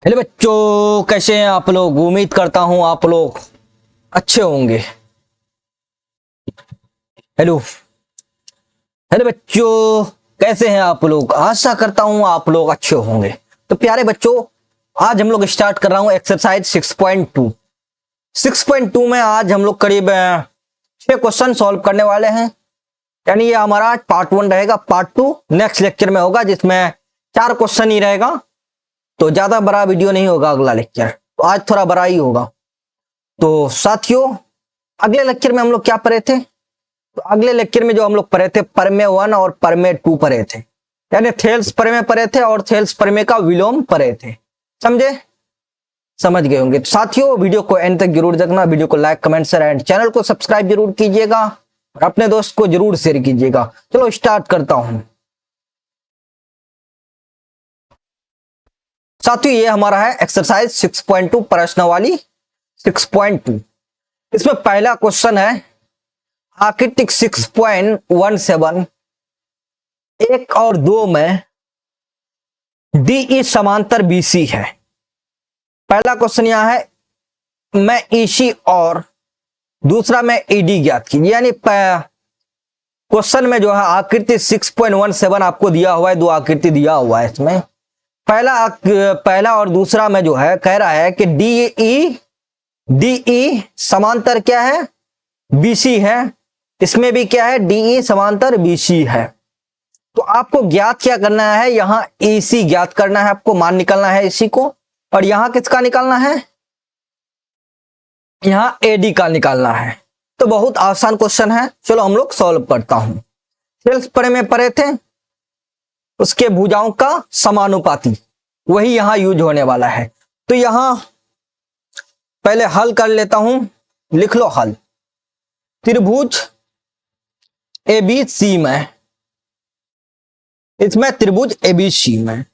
Hello बच्चों, कैसे हैं आप लोग। उम्मीद करता हूं आप लोग अच्छे होंगे। हेलो हेलो बच्चों, कैसे हैं आप लोग। आशा करता हूं आप लोग अच्छे होंगे। तो प्यारे बच्चों, आज हम लोग स्टार्ट कर रहा हूं एक्सरसाइज 6.2। 6.2 में आज हम लोग करीब 6 क्वेश्चन सॉल्व करने वाले हैं। यानी ये हमारा पार्ट 1 रहेगा। पार्ट 2 नेक्स्ट लेक्चर में होगा, जिसमें 4 क्वेश्चन ही रहेगा। तो ज्यादा बड़ा वीडियो नहीं होगा अगला लेक्चर, तो आज थोड़ा बड़ा ही होगा। तो साथियों, अगले लेक्चर में हम लोग क्या पढ़े थे। तो अगले लेक्चर में जो हम लोग पढ़े थे, प्रमेय 1 और प्रमेय 2 पढ़े थे। यानी थेल्स प्रमेय पढ़े थे और थेल्स प्रमेय का विलोम पढ़े थे। समझे, समझ गए होंगे। तो साथियों, वीडियो को एंड तक जरूर देखना। वीडियो को like, comment, share and channel को सब्सक्राइब जरूर कीजिएगा और अपने दोस्त को जरूर शेयर कीजिएगा। चलो स्टार्ट करता हूं। साथियों, ये हमारा है एक्सरसाइज 6.2 प्रश्नावली 6.2। इसमें पहला क्वेश्चन है आकृति 6.17 1 और 2 में DE समांतर BC है। पहला क्वेश्चन यहां है मैं EC और दूसरा में ED ज्ञात कीजिए। यानी क्वेश्चन में जो है आकृति 6.17 आपको दिया हुआ है, 2 आकृति दिया हुआ है। इसमें पहला और दूसरा में जो है कह रहा है कि DE समांतर क्या है, BC है। इसमें भी क्या है, DE समांतर BC है। तो आपको ज्ञात क्या करना है, यहां AC ज्ञात करना है। आपको मान निकालना है AC को, और यहां किसका निकालना है, यहां AD का निकालना है। तो बहुत आसान क्वेश्चन है। चलो हम लोग सॉल्व करता हूं। सेल्स पढ़े में पढ़े थे, उसके भुजाओं का समानुपाती, वही यहां यूज होने वाला है। तो यहां पहले हल कर लेता हूं। लिख लो हल। त्रिभुज ABC में, इसमें त्रिभुज ABC में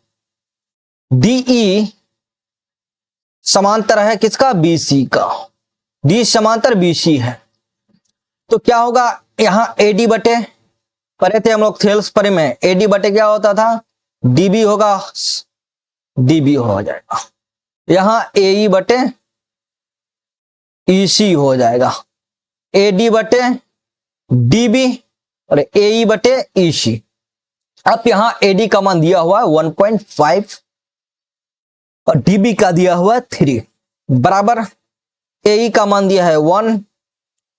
DE समांतर है किसका, BC का। D समांतर BC है। तो क्या होगा, यहां AD बटे, पढ़े थे हम लोग थेल्स परे में, AD बटे क्या होता था, DB होगा, DB हो जाएगा। यहां AE बटे EC हो जाएगा, AD बटे DB और AE बटे EC। अब यहां AD का मान दिया हुआ है 1.5 और DB का दिया हुआ है 3, बराबर AE का मान दिया है 1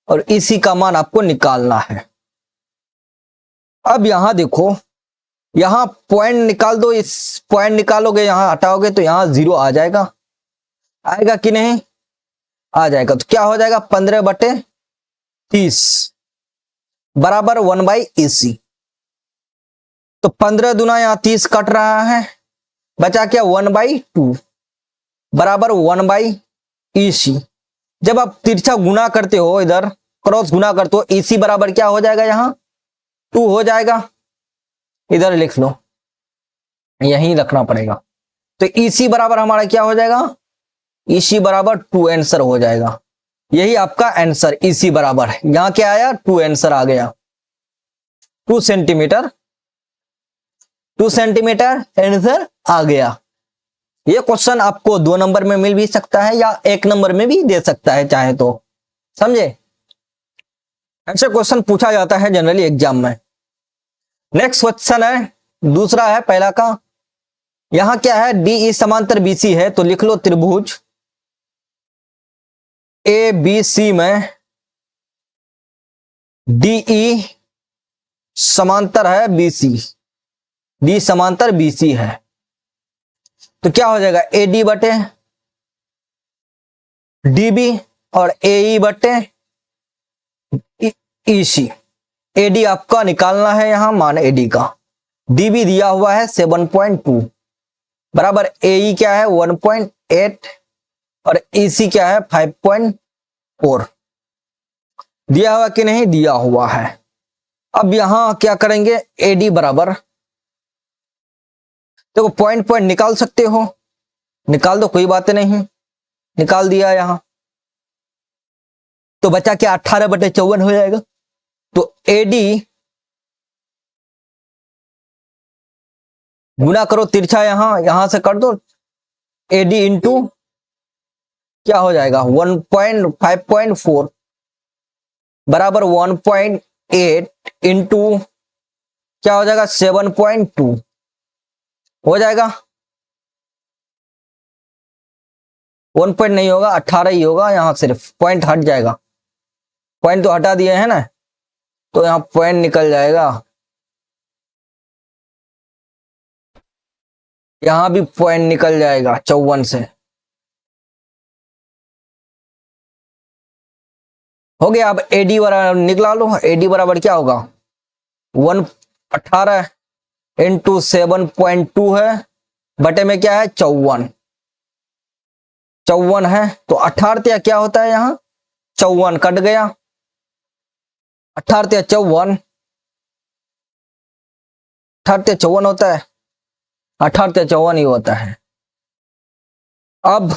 और EC का मान आपको निकालना है। अब यहां देखो, यहां पॉइंट निकाल दो। इस पॉइंट निकालोगे, यहां हटाओगे तो यहां 0 आ जाएगा। आएगा कि नहीं, आ जाएगा। तो क्या हो जाएगा, 15/30 बराबर 1/EC। तो 15 दूना यहां 30 कट रहा है, बचा क्या 1/2 बराबर 1/EC। जब आप तिरछा गुना करते हो, इधर क्रॉस गुना करते हो, EC बराबर क्या हो जाएगा, यहां 2 हो जाएगा। इधर लिख लो, यहीं रखना पड़ेगा। तो EC बराबर हमारा क्या हो जाएगा, EC बराबर 2 आंसर हो जाएगा। यही आपका आंसर EC बराबर है। यहां क्या आया, 2 आंसर आ गया। 2 सेंटीमीटर, 2 सेंटीमीटर आंसर आ गया। यह क्वेश्चन आपको 2 नंबर में मिल भी सकता है या 1 नंबर में भी दे सकता है चाहे तो। समझे, ऐसे क्वेश्चन पूछा जाता है जनरली एग्जाम में। नेक्स्ट क्वेश्चन है, दूसरा है पहला का। यहां क्या है, DE समांतर BC है। तो लिख लो त्रिभुज ABC में DE समांतर है BC, D समांतर BC है। तो क्या हो जाएगा, AD बटे DB और AE बटे EC। AD आपका निकालना है, यहां मान AD का। DB दिया हुआ है 7.2 बराबर AE क्या है 1.8 और EC क्या है 5.4। दिया हुआ कि नहीं, दिया हुआ है। अब यहां क्या करेंगे, AD बराबर, देखो पॉइंट पॉइंट निकाल सकते हो, निकाल दो, कोई बात नहीं। निकाल दिया यहां, तो बचा क्या 18/54 हो जाएगा। तो AD गुना करो तिरछा, यहां से कर दो, एडी इंटू क्या हो जाएगा 1.5.4 बराबर 1.8 इंटू क्या हो जाएगा 7.2 हो जाएगा। 1 पॉइंट नहीं होगा, 18 ही होगा, यहां सिर्फ पॉइंट हट जाएगा। पॉइंट तो हटा दिए हैं ना, तो यहां पॉइंट निकल जाएगा। यहां भी पॉइंट निकल जाएगा 54 से। हो गया। अब एडी बराबर निकला लो। एडी बराबर क्या होगा 18 इंटू 7.2 है, बटे में क्या है 54। 54 है तो 18 क्या होता है, यहां 54 कट गया। 18 54, 18 54 होता है, 18 54 ही होता है। अब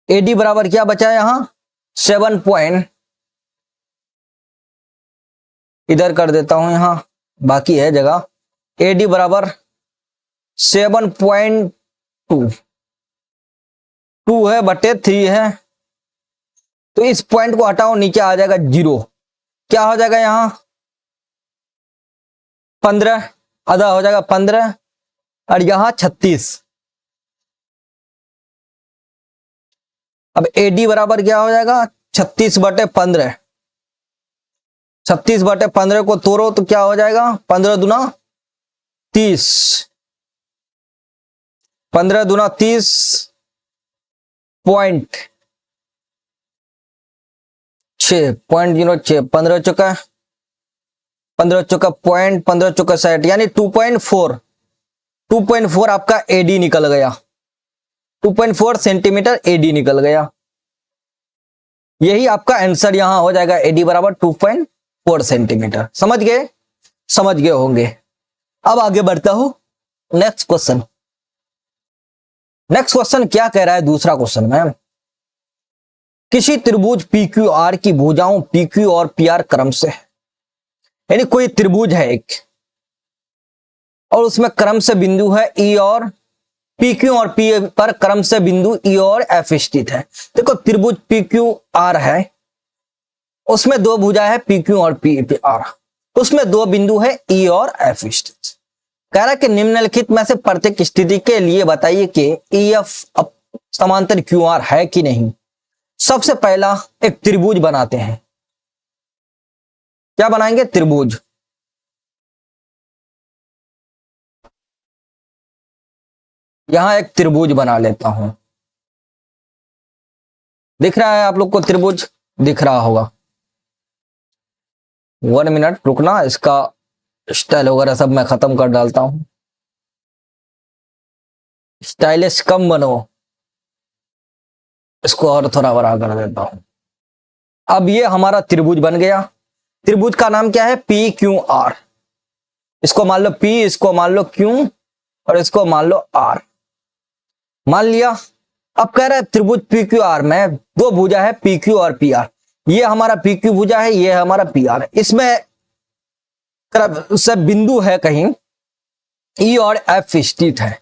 एडी बराबर क्या बचा है यहां 7 पॉइंट, इधर कर देता हूं, यहां बाकी है जगह। एडी बराबर 7.2 है बटे 3 है, तो इस पॉइंट को हटाओ, नीचे आ जाएगा 0। क्या हो जाएगा यहां 15, आधा हो जाएगा 15 और यहां 36। अब एडी बराबर क्या हो जाएगा 36 बटे 15। 36 बटे 15 को तोड़ो तो क्या हो जाएगा 15 दूना 30, 15 दूना 30 पॉइंट 6.06, 15 चौका पॉइंट, 15 चौका 60, यानी 2.4 आपका एडी निकल गया। 2.4 सेंटीमीटर एडी निकल गया। यही आपका आंसर यहां हो जाएगा, एडी बराबर 2.4 सेंटीमीटर। समझ गए? समझ गए होंगे। अब आगे बढ़ता हूं नेक्स्ट क्वेश्चन। नेक्स्ट क्वेश्चन क्या कह रहा है, दूसरा क्वेश्चन में, किसी त्रिभुज PQR की भुजाओं PQ और PR क्रम से, यानी कोई त्रिभुज है एक और उसमें क्रम से बिंदु है E और PQ और P पर क्रम से बिंदु E और F स्थित है। देखो त्रिभुज PQR है, उसमें दो भुजा है PQ और PR, उसमें दो बिंदु है E और F स्थित। कह रहा है कि निम्नलिखित में से प्रत्येक स्थिति के लिए बताइए कि EF समांतर QR है कि नहीं। सबसे पहला एक त्रिभुज बनाते हैं। क्या बनाएंगे? त्रिभुज। यहां एक त्रिभुज बना लेता हूं। दिख रहा है आप लोग को त्रिभुज? दिख रहा होगा। 1 मिनट रुकना, इसका स्टाइल वगैरह सब मैं खत्म कर डालता हूं। स्टाइलिश कम बनो, इसको और थोड़ा बड़ा कर देता हूं। अब ये हमारा त्रिभुज बन गया। त्रिभुज का नाम क्या है? PQR। इसको मान लो P, इसको मान लो Q और इसको मान लो R। मान लिया। अब कह रहा है त्रिभुज PQR में दो भुजा है PQ और PR। ये हमारा PQ भुजा है, ये हमारा PR। इसमें से बिंदु है कहीं E और F स्थित है।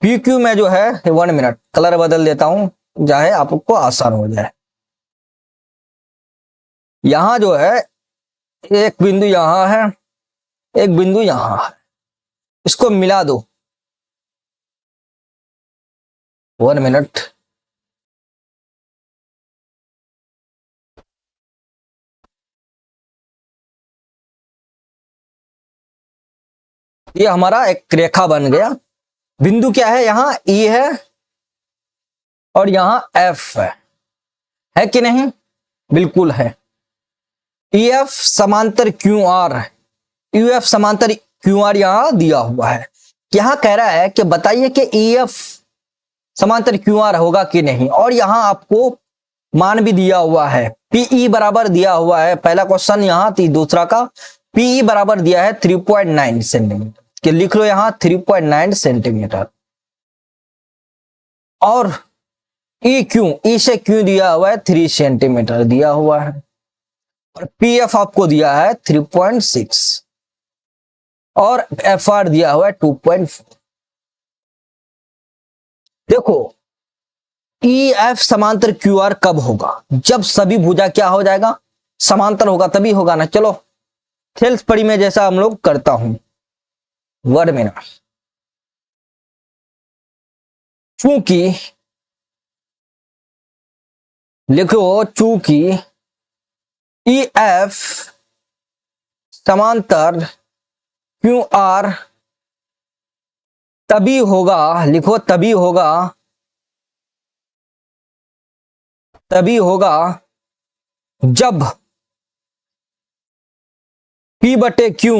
PQ में जो है 1 मिनट कलर बदल देता हूं, चाहे आपको आसान हो जाए। यहां जो है एक बिंदु यहां है, एक बिंदु यहां है, इसको मिला दो। 1 मिनट। ये हमारा एक रेखा बन गया। बिंदु क्या है? यहां E है और यहां F है कि नहीं? बिल्कुल है। EF समांतर QR, UF समांतर QR यहां दिया हुआ है। यहां कह रहा है कि बताइए कि EF समांतर QR होगा कि नहीं, और यहां आपको मान भी दिया हुआ है। PE बराबर दिया हुआ है। पहला क्वेश्चन यहां थी, दूसरा का PE बराबर दिया है 3.9 सेंटीमीटर, कि लिख लो यहां 3.9 सेंटीमीटर। और E क्यों, E से क्यों दिया हुआ है 3 सेंटीमीटर दिया हुआ है। और पीएफ आपको दिया है 3.6 और एफआर दिया हुआ है 2.4। देखो ईएफ समांतर क्यूआर कब होगा? जब सभी भुजा क्या हो जाएगा? समांतर होगा, तभी होगा ना। चलो सेल्स पड़ी में जैसा हम लोग करता हूं, वर्ड में ना, चूंकि लिखो चूंकि ईएफ समांतर क्यूआर तभी होगा, लिखो तभी होगा, तभी होगा जब पी बटे क्यू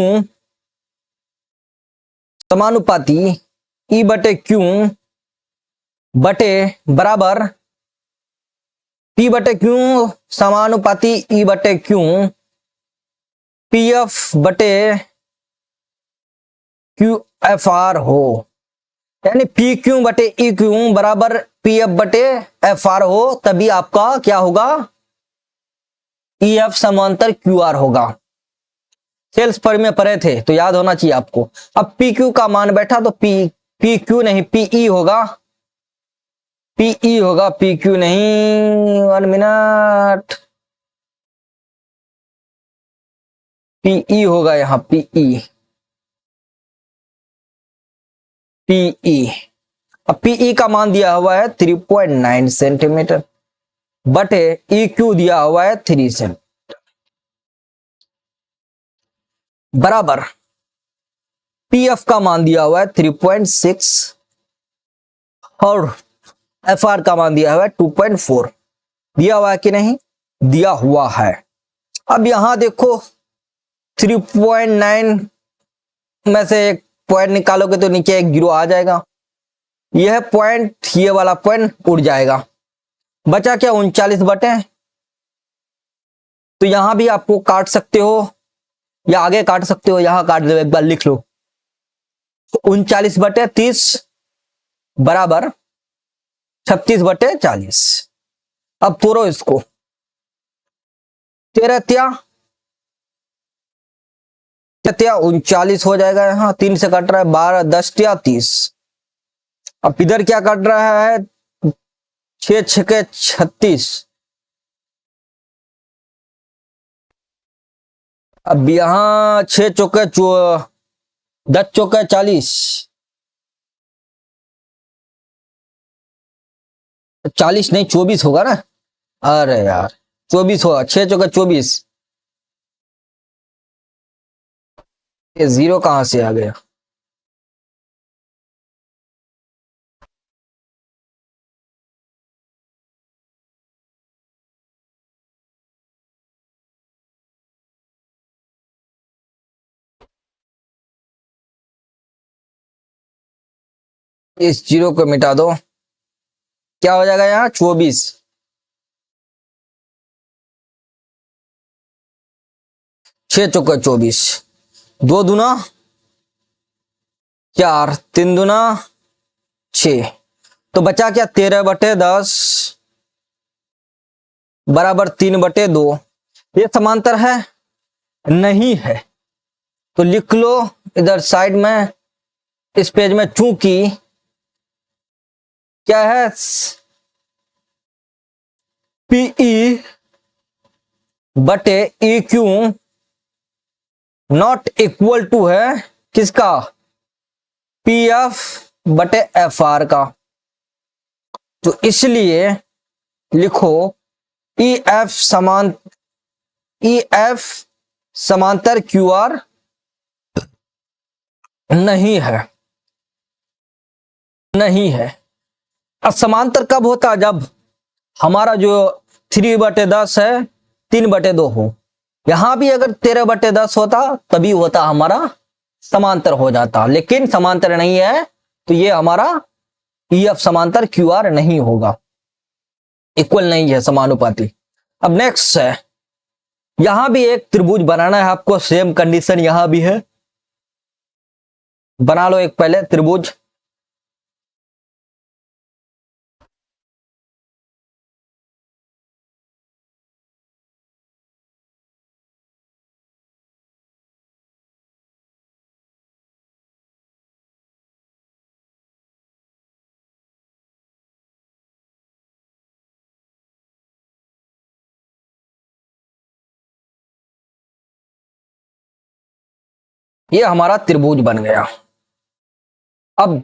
समानुपाती ई बटे क्यू बटे बराबर पी बटे क्यू समानुपाती ई बटे क्यू पीएफ बटे क्यू एफ आर हो। यानी पी क्यू बटे ई क्यू बराबर पी एफ बटे एफ आर हो, तभी आपका क्या होगा? ई एफ समांतर क्यू आर होगा। सेल्स पर में पढ़े थे तो याद होना चाहिए आपको। अब पी क्यू का मान बैठा तो पी क्यू नहीं पीई होगा, पीई होगा, पी क्यू नहीं, 1 मिनट, पीई होगा यहां, पीई, पीई। अब पीई का मान दिया हुआ है 3.9 सेंटीमीटर बटे ई क्यू दिया हुआ है 3 सेंटीमीटर बराबर पीएफ का मान दिया हुआ है 3.6 और एफआर का मान दिया हुआ है 2.4। दिया हुआ है कि नहीं? दिया हुआ है। अब यहां देखो 3.9 में से एक पॉइंट निकालोगे तो नीचे एक जीरो आ जाएगा, यह पॉइंट, ये वाला पॉइंट उड़ जाएगा, बचा क्या? 39 बटे। तो यहां भी आपको काट सकते हो या आगे काट सकते हो, यहां काट दो, एक बार लिख लो। 39 बटे 30 बराबर 36 बटे 40। अब तोड़ो इसको, 13 त्या 39 हो जाएगा, यहां 3 से कट रहा है, 12 10 त्या 30। अब इधर क्या कट रहा है? 6 छके 36। अब यहां 6 चौके 10 चौके 40, 40 नहीं 24 होगा ना। अरे यार 24 होगा, 6 चौके 24। ये जीरो कहां से आ गया? इस जीरो को मिटा दो, क्या हो जाएगा यहाँ? 24। 6 चौके 24, 2 दूना 4, 3 दूना 6, तो बचा क्या? 13 बटे 10 बराबर 3 बटे 2। ये समांतर है? नहीं है। तो लिख लो इधर साइड में, इस पेज में, चूंकि क्या है? पीई बटे E Q not equal to है किसका? पीएफ बटे एफ आर का। तो इसलिए लिखो ई एफ समांतर क्यू आर नहीं है, नहीं है। अब समांतर कब होता है? जब हमारा जो 3/10 है 3/2 हो। यहां भी अगर 13/10 होता तभी होता, हमारा समांतर हो जाता, लेकिन समांतर नहीं है तो ये हमारा ईएफ समांतर क्यूआर नहीं होगा, इक्वल नहीं है, समानुपाती। अब नेक्स्ट है, यहां भी एक त्रिभुज बनाना है आपको, सेम कंडीशन यहां भी है। बना लो एक पहले त्रिभुज। ये हमारा त्रिभुज बन गया। अब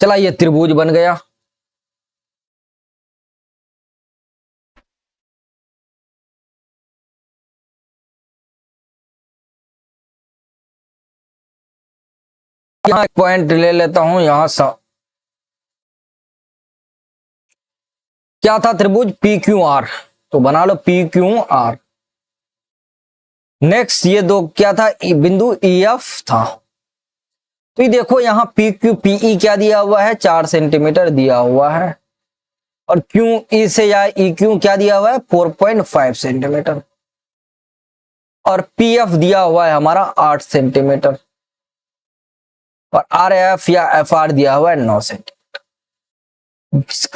चला, ये त्रिभुज बन गया। यहां एक पॉइंट ले लेता हूं, यहां क्या था त्रिभुज पी क्यू आर, तो बना लो पी क्यू आर। नेक्स्ट ये दो क्या था, बिंदु ई एफ था। तो ये देखो यहां पी क्यू पीई क्या दिया हुआ है, 4 सेंटीमीटर दिया हुआ है, और क्यू ई से या ई क्यू क्या दिया हुआ है, 4.5 सेंटीमीटर, और पी एफ दिया हुआ है हमारा 8 सेंटीमीटर, और आर एफ या एफ आर दिया हुआ है 9 सेंटीमीटर।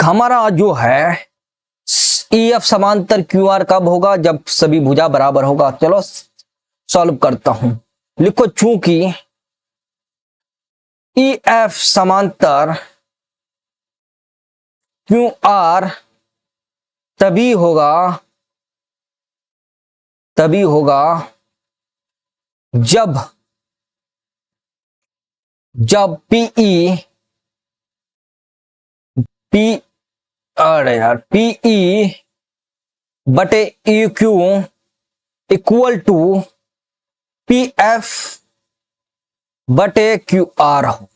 हमारा जो है ई एफ समांतर क्यू आर कब होगा, जब सभी भुजा बराबर होगा। चलो सॉल्व करता हूं, लिखो चूंकि ई एफ समांतर क्यू आर तभी होगा जब पीई अरे यार पीई बटे E Q equal to P F बटे क्यू आर हो।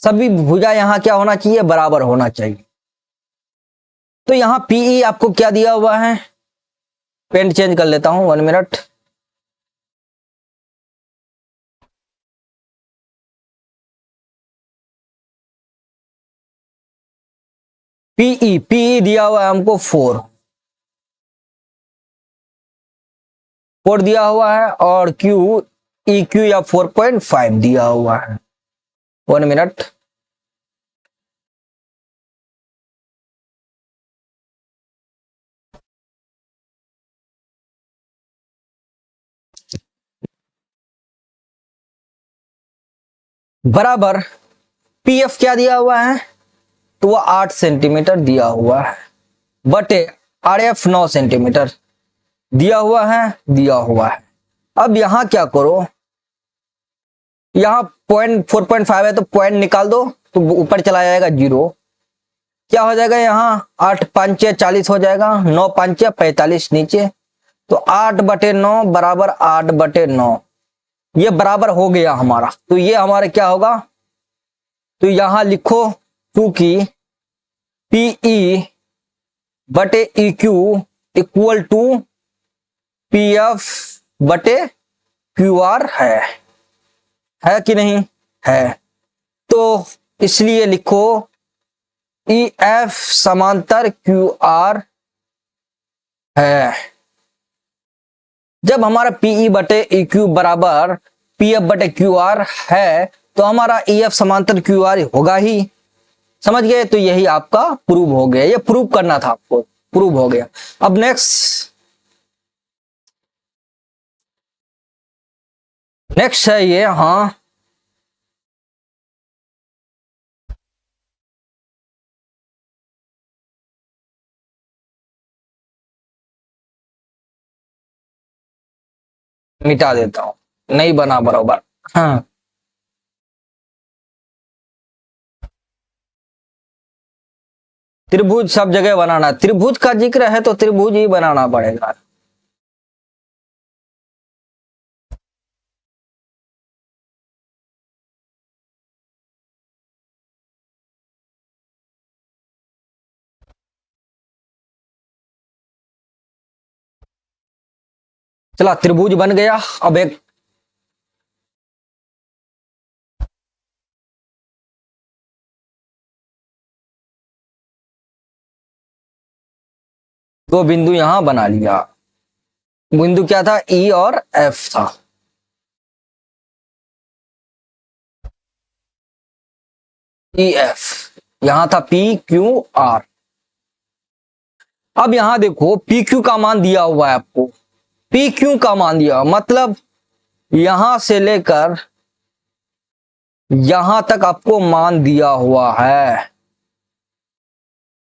सभी भुजा यहां क्या होना चाहिए, बराबर होना चाहिए। तो यहां पीई आपको क्या दिया हुआ है, पेन चेंज कर लेता हूं, 1 मिनट। पीई दिया हुआ है हमको 4 दिया हुआ है, और क्यू ई क्यू या 4.5 दिया हुआ है। 1 मिनट। बराबर पीएफ क्या दिया हुआ है, तो वह 8 सेंटीमीटर दिया हुआ है, बटे आरएफ 9 सेंटीमीटर दिया हुआ है। अब यहां क्या करो, यहां पॉइंट 4.5 है तो पॉइंट निकाल दो, तो ऊपर चला जाएगा 0। क्या हो जाएगा, यहां 8 5 40 हो जाएगा, 9 5 45 नीचे, तो 8/9 बराबर 8/9। ये बराबर हो गया हमारा। तो ये हमारे क्या होगा, तो यहां लिखो क्योंकि पीई बटे E Q equal to P F बटे क्यू आर है कि नहीं है। तो इसलिए लिखो ई एफ समांतर क्यू आर है। जब हमारा पीई बटे ई क्यू बराबर पी एफ बटे क्यू आर है, तो हमारा ई एफ समांतर क्यू आर होगा ही। समझ गए, तो यही आपका प्रूव हो गया। ये प्रूव करना था आपको, प्रूव हो गया। अब नेक्स्ट है ये, हाँ मिटा देता हूं, नहीं बना बराबर। हाँ त्रिभुज सब जगह बनाना, त्रिभुज का जिक्र है तो त्रिभुज ही बनाना पड़ेगा। चला त्रिभुज बन गया। अब एक दो बिंदु यहां बना लिया। बिंदु क्या था, ई और एफ था। ई एफ यहां था, पी क्यू आर। अब यहां देखो पी क्यू का मान दिया हुआ है आपको, पी क्यू का मान दिया, मतलब यहां से लेकर यहां तक आपको मान दिया हुआ है,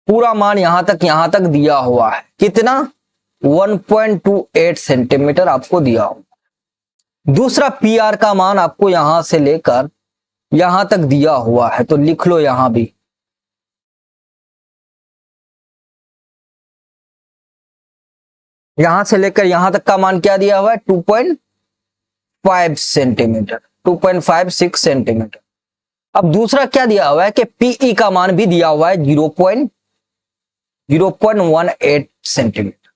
पूरा मान यहां तक दिया हुआ है। कितना? 1.28 सेंटीमीटर आपको दिया हुआ। दूसरा पी आर का मान आपको यहां से लेकर यहां तक दिया हुआ है, तो लिख लो यहां भी। यहां से लेकर यहां तक का मान क्या दिया हुआ है? 2.5 सेंटीमीटर, 2.56 सेंटीमीटर। अब दूसरा क्या दिया हुआ है कि पीई का मान भी दिया हुआ है 0.18 सेंटीमीटर।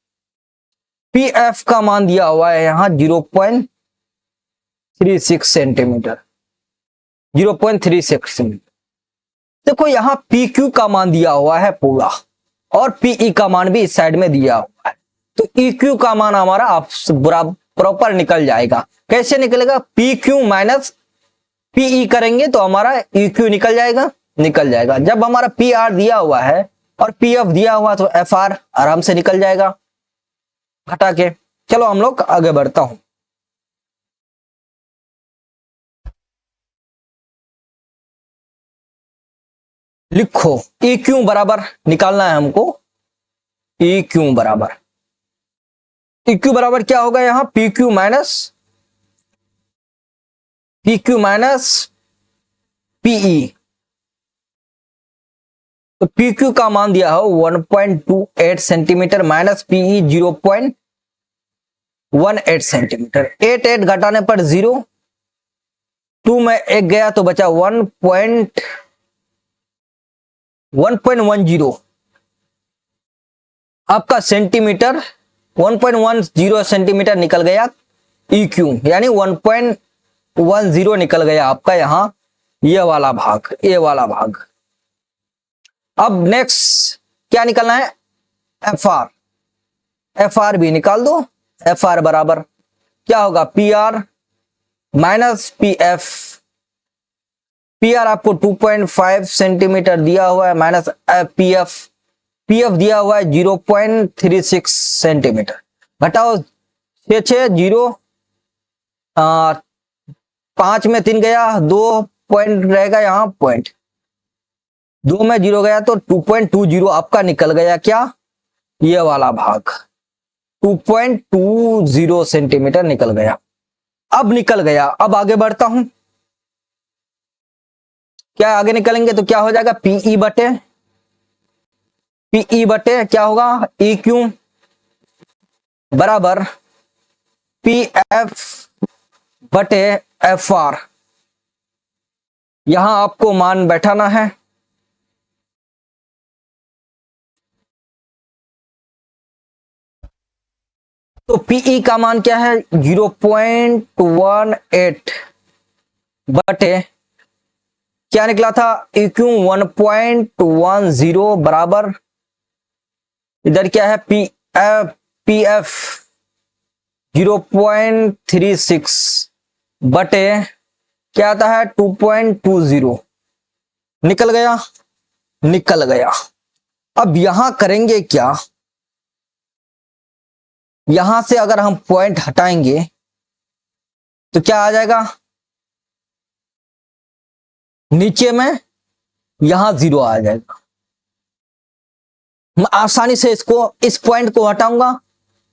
पीएफ का मान दिया हुआ है यहां 0.36 सेंटीमीटर, 0.36 सेंटीमीटर। देखो यहां पीक्यू का मान दिया हुआ है पूरा, और पीई का मान भी इस साइड में दिया हुआ है, तो EQ का मान हमारा आप प्रॉपर निकल जाएगा। कैसे निकलेगा? PQ माइनस PE करेंगे तो हमारा EQ निकल जाएगा। जब हमारा PR दिया हुआ है और PF दिया हुआ तो FR आराम से निकल जाएगा घटा के। चलो हम लोग आगे बढ़ता हूं। लिखो EQ बराबर निकालना है हमको। EQ बराबर क्या होगा? यहां PQ माइनस PE। तो PQ का मान दिया हो 1.28 सेंटीमीटर माइनस PE 0.18 सेंटीमीटर। 8 घटाने पर 0, 2 में 1 गया तो बचा 1.10 आपका सेंटीमीटर। 1.10 सेंटीमीटर निकल गया EQ, यानी 1.10 निकल गया आपका यहां ये वाला भाग। अब नेक्स्ट क्या निकलना है? FR भी निकाल दो। FR बराबर क्या होगा? PR minus PF। PR आपको 2.5 सेंटीमीटर दिया हुआ है माइनस PF दिया हुआ है 0.36 सेंटीमीटर। घटाओ 6 0, 5 में 3 गया, 2 पॉइंट रहेगा यहां, पॉइंट 2 में 0 गया तो 2.20 आपका निकल गया। क्या? ये वाला भाग 2.20 सेंटीमीटर निकल गया। अब आगे बढ़ता हूं। क्या आगे निकलेंगे तो क्या हो जाएगा? PE बटे क्या होगा? EQ बराबर PF बटे FR। यहां आपको मान बैठाना है। तो PE का मान क्या है? 0.18 बटे क्या निकला था? EQ 1.10 बराबर इधर क्या है? PF 0.36 बटे क्या आता है? 2.20 निकल गया। अब यहां करेंगे क्या? यहां से अगर हम पॉइंट हटाएंगे तो क्या आ जाएगा? नीचे में यहां 0 आ जाएगा। मैं आसानी से इस पॉइंट को हटाऊंगा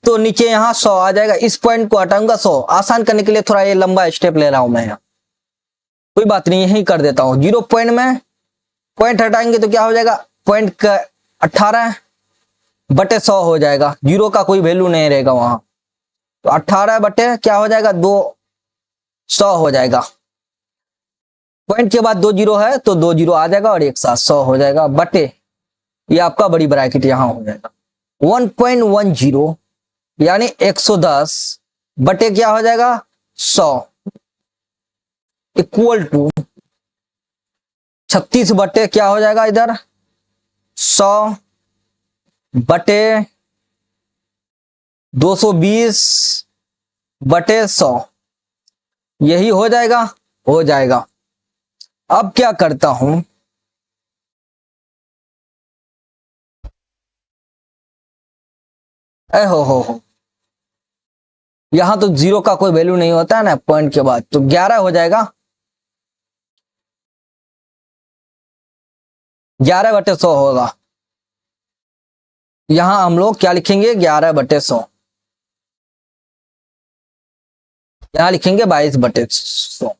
तो नीचे यहां 100 आ जाएगा। इस पॉइंट को हटाऊंगा 100। आसान करने के लिए थोड़ा ये लंबा स्टेप ले रहा हूं मैं, कोई बात नहीं, यही कर देता हूं। 0 पॉइंट में पॉइंट हटाएंगे तो क्या हो जाएगा? पॉइंट का 18 बटे 100 हो जाएगा। 0 का कोई वैल्यू नहीं रहेगा वहां, तो 18 बटे क्या हो जाएगा? 200 हो जाएगा। पॉइंट के बाद 2 0 है तो 2 0 आ जाएगा और एक साथ 100 हो जाएगा बटे ये आपका बड़ी ब्रैकेट यहां हो जाएगा 1.10 यानी 110 बटे क्या हो जाएगा? 100 इक्वल टू 36 बटे क्या हो जाएगा? इधर 100 बटे 220 बटे 100, यही हो जाएगा। अब क्या करता हूं, हो यहां तो 0 का कोई वैल्यू नहीं होता है ना पॉइंट के बाद, तो 11 हो जाएगा। 11/100 होगा। यहां हम लोग क्या लिखेंगे, 11/100। यहां लिखेंगे 22/100।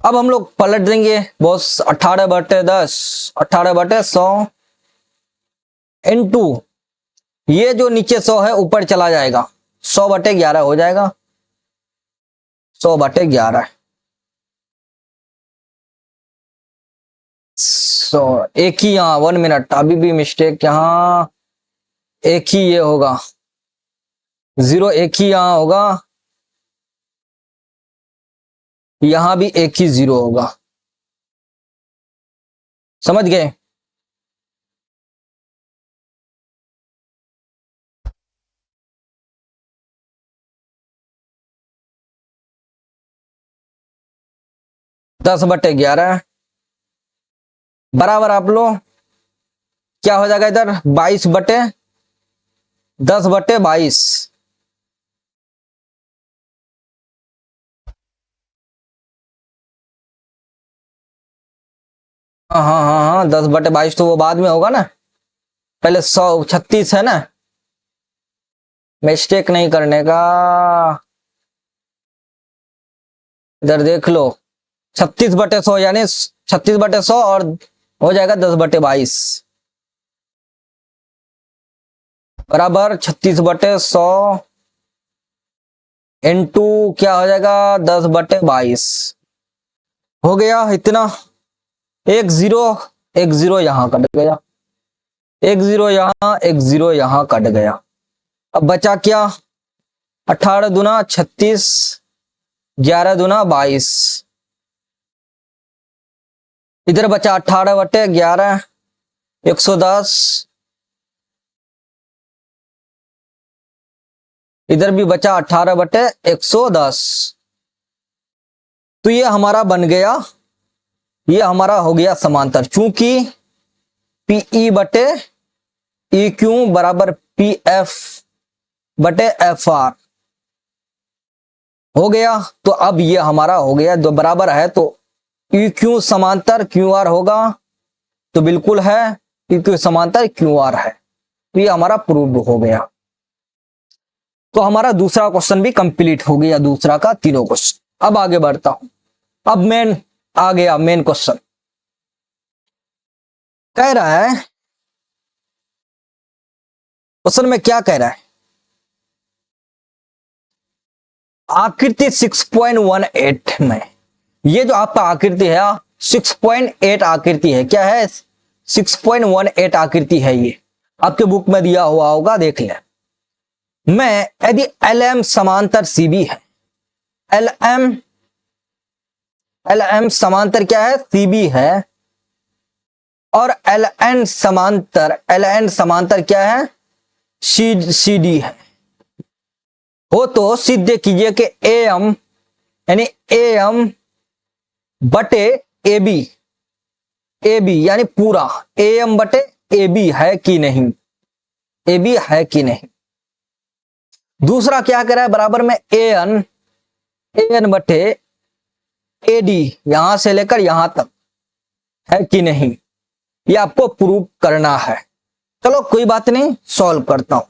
अब हम लोग पलट देंगे बॉस, 18/10, 18/100 इनटू ये जो नीचे 100 है ऊपर चला जाएगा, 100/11 हो जाएगा, 100/11। 100 एक ही, यहाँ 1 मिनट अभी भी मिस्टेक, यहाँ एक ही ये होगा, 0 एक ही यहाँ होगा, यहां भी एक ही 0 होगा। समझ गए? दस बटे 11 बराबर आप लो क्या हो जाएगा इधर, 22/10/22। हाँ हाँ हाँ हाँ, 10/22 तो वो बाद में होगा ना, पहले 136 है ना, मिस्टेक नहीं करने का। इधर देख लो, 36/100 यानी 36/100 और हो जाएगा 10/22 बराबर 36/100 इंटू क्या हो जाएगा, 10/22 हो गया इतना। एक जीरो, एक जीरो यहां कट गया, एक जीरो यहां, एक जीरो यहां कट गया। अब बचा क्या, 18 दूना 36, 11 दूना 22, इधर बचा 18/11, 110, इधर भी बचा 18/110। तो ये हमारा बन गया, ये हमारा हो गया समांतर, चूंकि PE/EQ बराबर PF/FR हो गया। तो अब ये हमारा हो गया, जो बराबर है तो EQ समांतर QR होगा, तो बिल्कुल है EQ समांतर QR है, तो ये हमारा प्रूव हो गया। तो हमारा दूसरा क्वेश्चन भी कंप्लीट हो गया, दूसरा का तीनों क्वेश्चन। अब आगे बढ़ता हूं, अब मेन आ गया, मेन क्वेश्चन कह रहा है, क्वेश्चन में क्या कह रहा है, आकृति 6.18 में, ये जो आपका आकृति है 6.8 आकृति है, क्या है 6.18 आकृति है, ये आपके बुक में दिया हुआ होगा, देख लें। मैं यदि LM समांतर CB है, LM समांतर क्या है, CB है, और LN समांतर क्या है, CD है, हो तो सिद्ध कीजिए कि AM यानी AM बटे AB यानी पूरा AM बटे AB है कि नहीं, AB है कि नहीं। दूसरा क्या कह रहा है, बराबर में AN बटे AD यहां से लेकर यहां तक है कि नहीं, ये आपको प्रूव करना है। चलो कोई बात नहीं, सॉल्व करता हूं।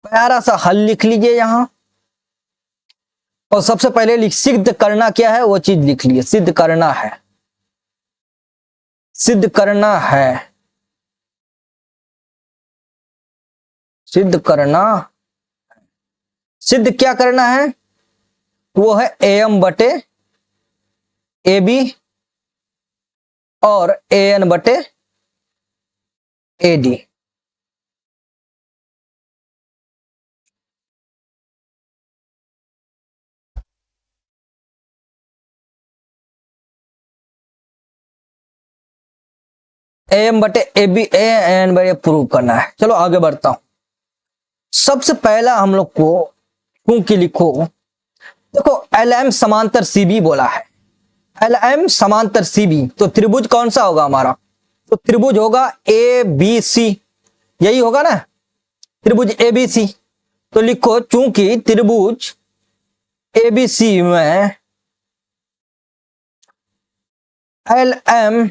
प्यारा सा हल लिख लीजिए यहां, और सबसे पहले सिद्ध करना क्या है वो चीज लिख लीजिए, सिद्ध करना है, सिद्ध करना है, सिद्ध करना, सिद्ध क्या करना है, वो है AM बटे AB और AN बटे AD। AM बटे AB AN बटे प्रूव करना है। चलो आगे बढ़ता हूं। सबसे पहला हम लोग को क्योंकि लिखो, देखो LM समांतर CB बोला है, LM समांतर CB, तो त्रिभुज कौन सा होगा हमारा, तो त्रिभुज होगा ABC, यही होगा ना, त्रिभुज ABC। तो लिखो चूंकि त्रिभुज ABC में एल एम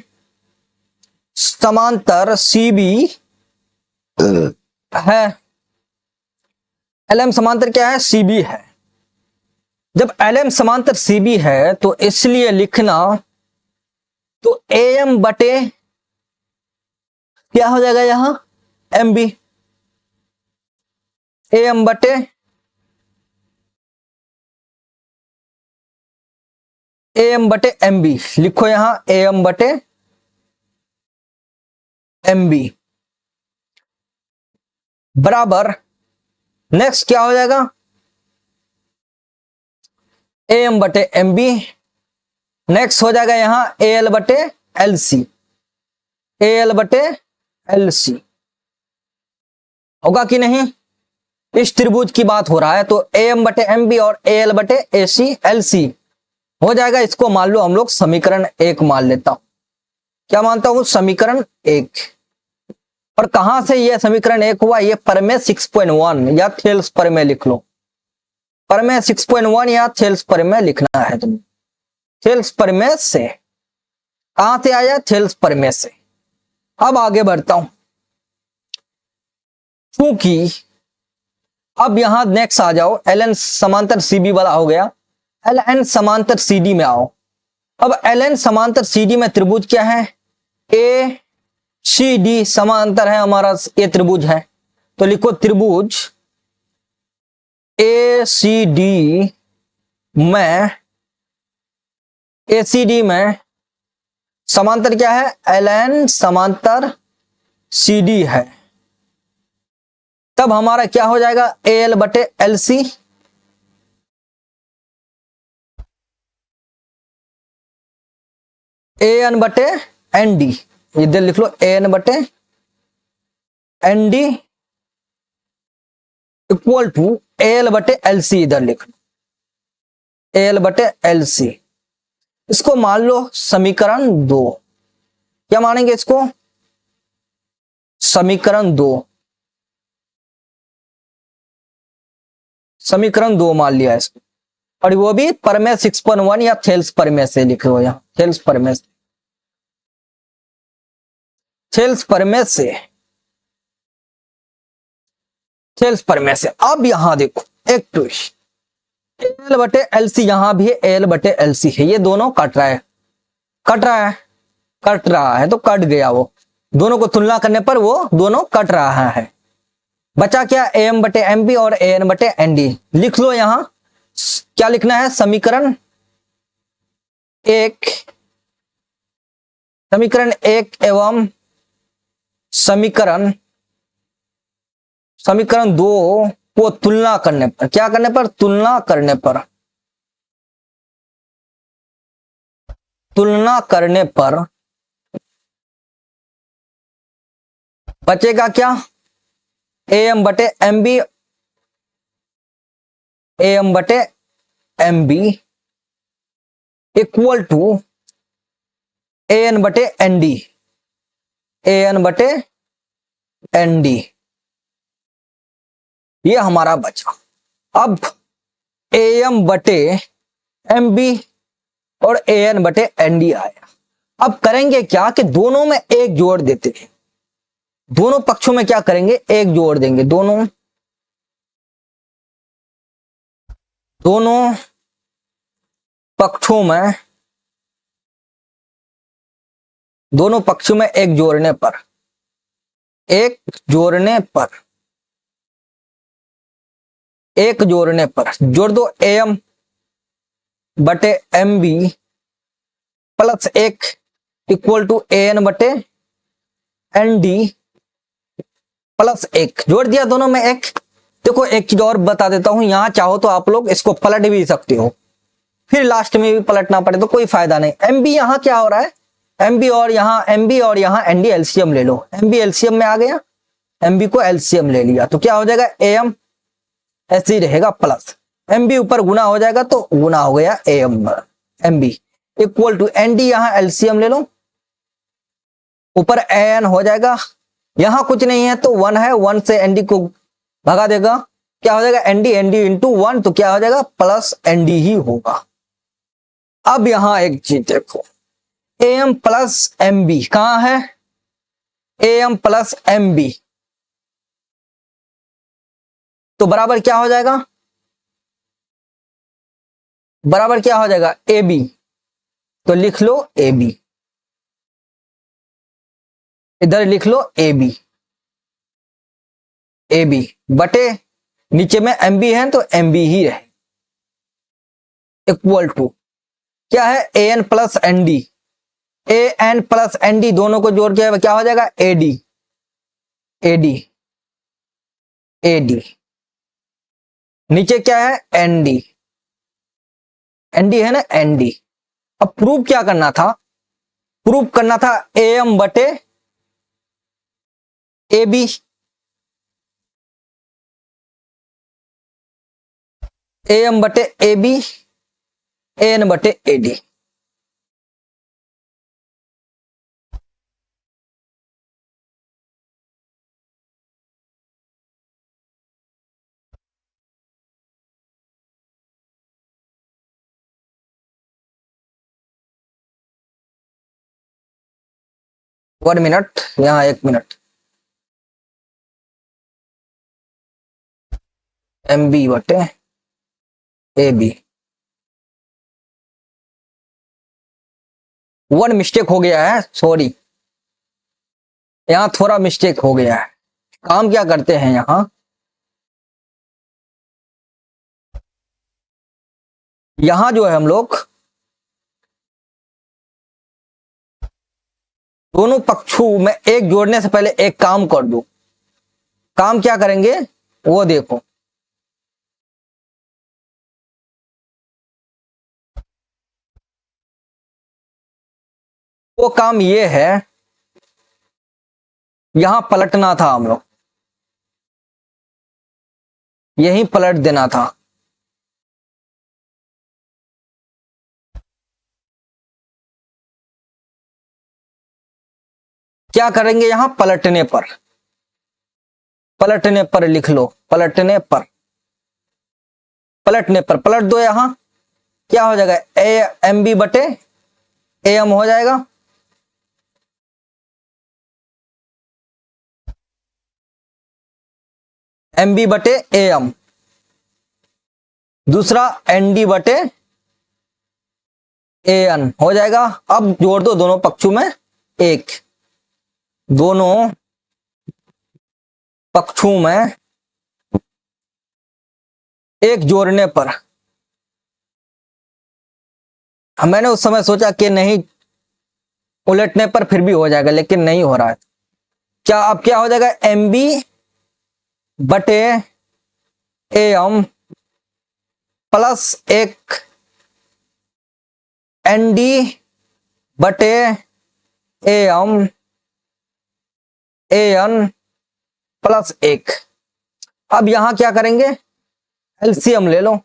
समांतर सी बी है। एल एम समांतर क्या है? सी बी है। जब एल एम समांतर सी बी है तो इसलिए लिखना, तो ए एम बटे क्या हो जाएगा यहां? M B. ए एम बटे एम बी लिखो यहां, ए एम बटे एम बी बराबर, नेक्स्ट क्या हो जाएगा? ए एम बटे एम बी। नेक्स्ट हो जाएगा यहां ए एल बटे एल सी। ए एल बटे एल सी होगा कि नहीं? इस त्रिभुज की बात हो रहा है, तो ए एम बटे एम बी और ए एल बटे ए सी एल सी हो जाएगा। इसको मान लो हम लोग समीकरण 1 मान लेता हूं। क्या मानता हूं? समीकरण 1। और कहां से यह समीकरण 1 हुआ? यह परमेय 6.1 या थेल्स परमेय लिख लो। परमेय 6.1 या थेल्स परमेय लिखना है तुम्हें। थेल्स परमेय से कहां से आया? थेल्स परमेय से। अब आगे बढ़ता हूं, क्योंकि अब यहां नेक्स्ट आ जाओ, एल एन समांतर सीबी वाला हो गया। एल एन समांतर सीडी में आओ। अब एल एन समांतर सीडी में त्रिभुज क्या है? ए सी डी समांतर है हमारा, ये त्रिभुज है। तो लिखो त्रिभुज ए सी डी में, ए सी डी में समांतर क्या है? एल एन समांतर सी डी है। तब हमारा क्या हो जाएगा? ए एल बटे एल सी। ए एन बटे एन डी, इधर लिख लो ए एन बटे N D equal to A L बटे एल सी, इधर लिख लो ए एल बटे एल सी। इसको मान लो समीकरण 2। क्या मानेंगे इसको? समीकरण 2। समीकरण 2 मान लिया इसको, और वो भी परमेय 6.1 या थेल्स परमेय से लिखे हो। यहां थेल्स परमेय से, थेल्स परमेय से, थेल्स परमेय से। अब यहां देखो एक ट्विस्ट, एल बटे एल सी यहां भी है, एल बटे एल सी है। ये दोनों कट रहा है, कट रहा है, कट रहा है, तो कट गया वो। दोनों को तुलना करने पर वो दोनों कट रहा है। बचा क्या? ए एम बटे एम बी और ए एन बटे एन डी। लिख लो यहां क्या लिखना है? समीकरण 1, समीकरण 1 एवं समीकरण 2 को तुलना करने पर, क्या करने पर? तुलना करने पर, तुलना करने पर बचेगा क्या? ए एम बटे एम बी, ए एम बटे M B equal to A N बटे एन डी, ए एन बटे एन डी। ये हमारा बचा। अब ए एम बटे एम बी और ए एन बटे एन डी आया। अब करेंगे क्या कि दोनों में एक जोड़ देते हैं। दोनों पक्षों में क्या करेंगे? एक जोड़ देंगे। दोनों पक्षों में, दोनों पक्षों में एक जोड़ने पर, एक जोड़ने पर, एक जोड़ने पर जोड़ दो ए एम बटे M B plus 1 equal to A N बटे एन डी प्लस 1। जोड़ दिया दोनों में एक। देखो एक चीज और बता देता हूं, यहां चाहो तो आप लोग इसको पलट भी सकते हो, फिर लास्ट में भी पलटना पड़े तो कोई फायदा नहीं। एम बी यहां क्या हो रहा है? एम बी और यहां एन डी एलसीएम ले लो। एम बी एलसीएम में आ गया, एम बी को एलसीएम ले लिया, तो क्या हो जाएगा? ए एम ऐसे ही रहेगा प्लस एम बी ऊपर गुना हो जाएगा, तो गुना हो गया A M M B equal to N D, यहां एलसीएम ले लो, ऊपर एन हो जाएगा। यहां कुछ नहीं है तो 1 है, 1 से एन डी को भगा देगा, क्या हो जाएगा? एन डी इंटू 1, तो क्या हो जाएगा? प्लस एन डी ही होगा। अब यहां एक चीज देखो, A M plus M B कहां है, A M plus M B, तो बराबर क्या हो जाएगा, बराबर क्या हो जाएगा ए बी, तो लिख लो ए बी, इधर लिख लो ए बी, ए बी बटे नीचे में एम बी है तो एम बी ही रहे, इक्वल टू क्या है ए N plus N D, A N plus N D दोनों को जोड़ के क्या हो जाएगा A D, A D, A D, नीचे क्या है एन डी, एन डी है ना एन डी। अब प्रूव क्या करना था, प्रूव करना था ए एम बटे ए बी, ए एम बटे ए बी, ए एन बटे ए डी। वन मिनट, यहां एक मिनट, एम बी बटे ए बी, वन मिस्टेक हो गया है, सॉरी यहां थोड़ा मिस्टेक हो गया है। काम क्या करते हैं यहां जो है हम लोग दोनों पक्षों में एक जोड़ने से पहले एक काम कर दो, काम क्या करेंगे वो देखो, वो काम ये है, यहां पलटना था हम लोग, यहीं पलट देना था, क्या करेंगे यहां पलटने पर, पलटने पर लिख लो, पलटने पर, पलटने पर पलट दो, यहां क्या हो जाएगा ए एम बी बटे ए एम हो जाएगा, एम बी बटे ए एम, दूसरा एन डी बटे ए एन हो जाएगा। अब जोड़ दो दोनों पक्षों में एक, दोनों पक्षों में एक जोड़ने पर, मैंने उस समय सोचा कि नहीं उलटने पर फिर भी हो जाएगा, लेकिन नहीं हो रहा है। क्या अब क्या हो जाएगा एम बी बटे ए एम प्लस एक एन डी बटे A M A N plus एक। अब यहां क्या करेंगे एलसीएम ले लो,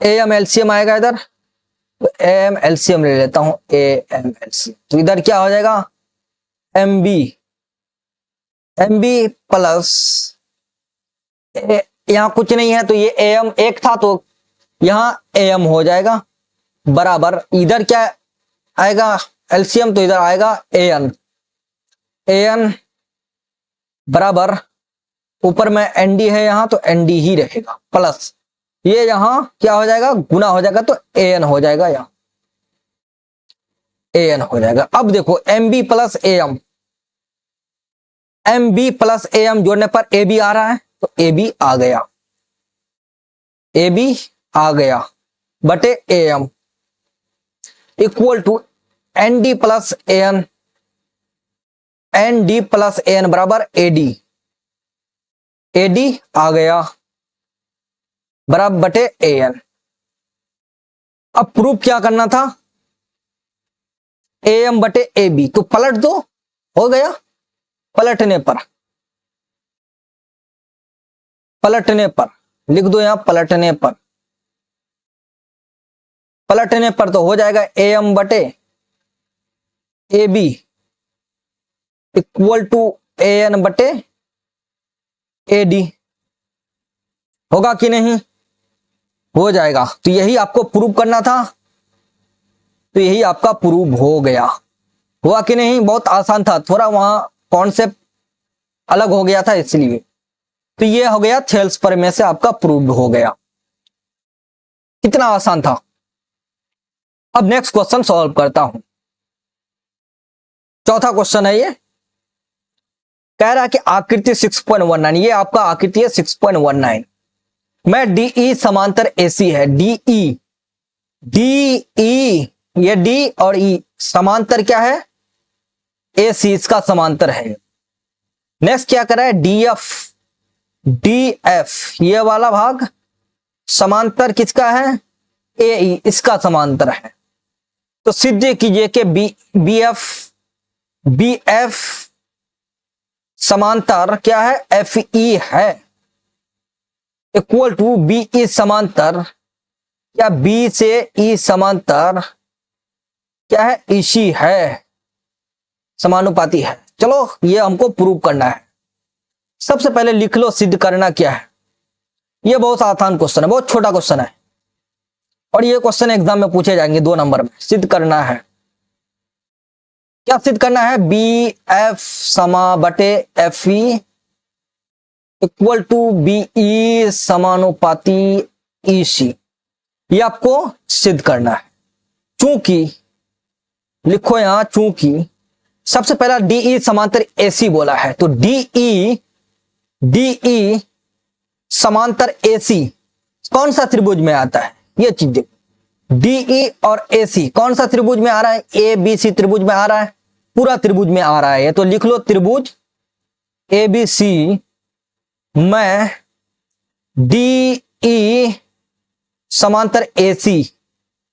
ए एम एलसीएम आएगा इधर, तो ए एम एलसीएम ले लेता हूं, ए एम एलसीएम, तो इधर क्या हो जाएगा एम बी प्लस, यहां कुछ नहीं है तो ये ए एम एक था तो यहां ए एम हो जाएगा, बराबर इधर क्या आएगा एलसीएम, तो इधर आएगा ए एन बराबर ऊपर में एनडी है यहां तो एनडी ही रहेगा, प्लस ये यहां क्या हो जाएगा गुना हो जाएगा तो ए एन हो जाएगा, यहां ए एन हो जाएगा। अब देखो M B plus A M, M B plus A M जोड़ने पर ए बी आ रहा है तो ए बी आ गया, ए बी आ गया बटे A M equal to N D plus A N, N D plus A N बराबर ए डी आ गया बराबर बटे ए एन। अब प्रूफ क्या करना था ए एम बटे ए बी, तो पलट दो हो गया, पलटने पर, पलटने पर लिख दो यहां पलटने पर, पलटने पर तो हो जाएगा ए एम बटे A B equal to A N बटे ए डी, होगा कि नहीं, हो जाएगा। तो यही आपको प्रूव करना था, तो यही आपका प्रूव हो गया। हुआ कि नहीं? बहुत आसान था, थोड़ा वहां कॉन्सेप्ट अलग हो गया था इसलिए। तो ये हो गया थेल्स प्रमेय से आपका प्रूव हो गया। कितना आसान था। अब नेक्स्ट क्वेश्चन सॉल्व करता हूं। चौथा क्वेश्चन है ये, कह रहा है कि आकृति 6.19, ये आपका आकृति है 6.19 में डीई समांतर एसी है। डीई डीई ये डी और ई समांतर क्या है? एसी, इसका समांतर है। नेक्स्ट क्या कर रहा है? डीएफ डीएफ ये वाला भाग समांतर किसका है? एई, इसका समांतर है। तो सिद्ध कीजिए कि बीएफ बीएफ समांतर क्या है? एफ ई है, इक्वल टू बीई समांतर या बी से ई समांतर क्या है? ईसी है, समानुपाती है। चलो ये हमको प्रूव करना है। सबसे पहले लिख लो सिद्ध करना क्या है। ये बहुत आसान क्वेश्चन है, बहुत छोटा क्वेश्चन है, और ये क्वेश्चन एग्जाम में पूछे जाएंगे 2 नंबर में। सिद्ध करना है, क्या सिद्ध करना है? बी एफ समा बटे F E equal to B E समानुपाती ई सी, ये आपको सिद्ध करना है। चूंकि लिखो यहां, चूंकि सबसे पहला डीई समांतर एसी बोला है, तो डीई समांतर एसी कौन सा त्रिभुज में आता है? ये चीज देखो, डीई और एसी कौन सा त्रिभुज में आ रहा है? ए बी सी त्रिभुज में आ रहा है, पूरा त्रिभुज में आ रहा है। तो लिख लो त्रिभुज ए बी सी में डीई समांतर एसी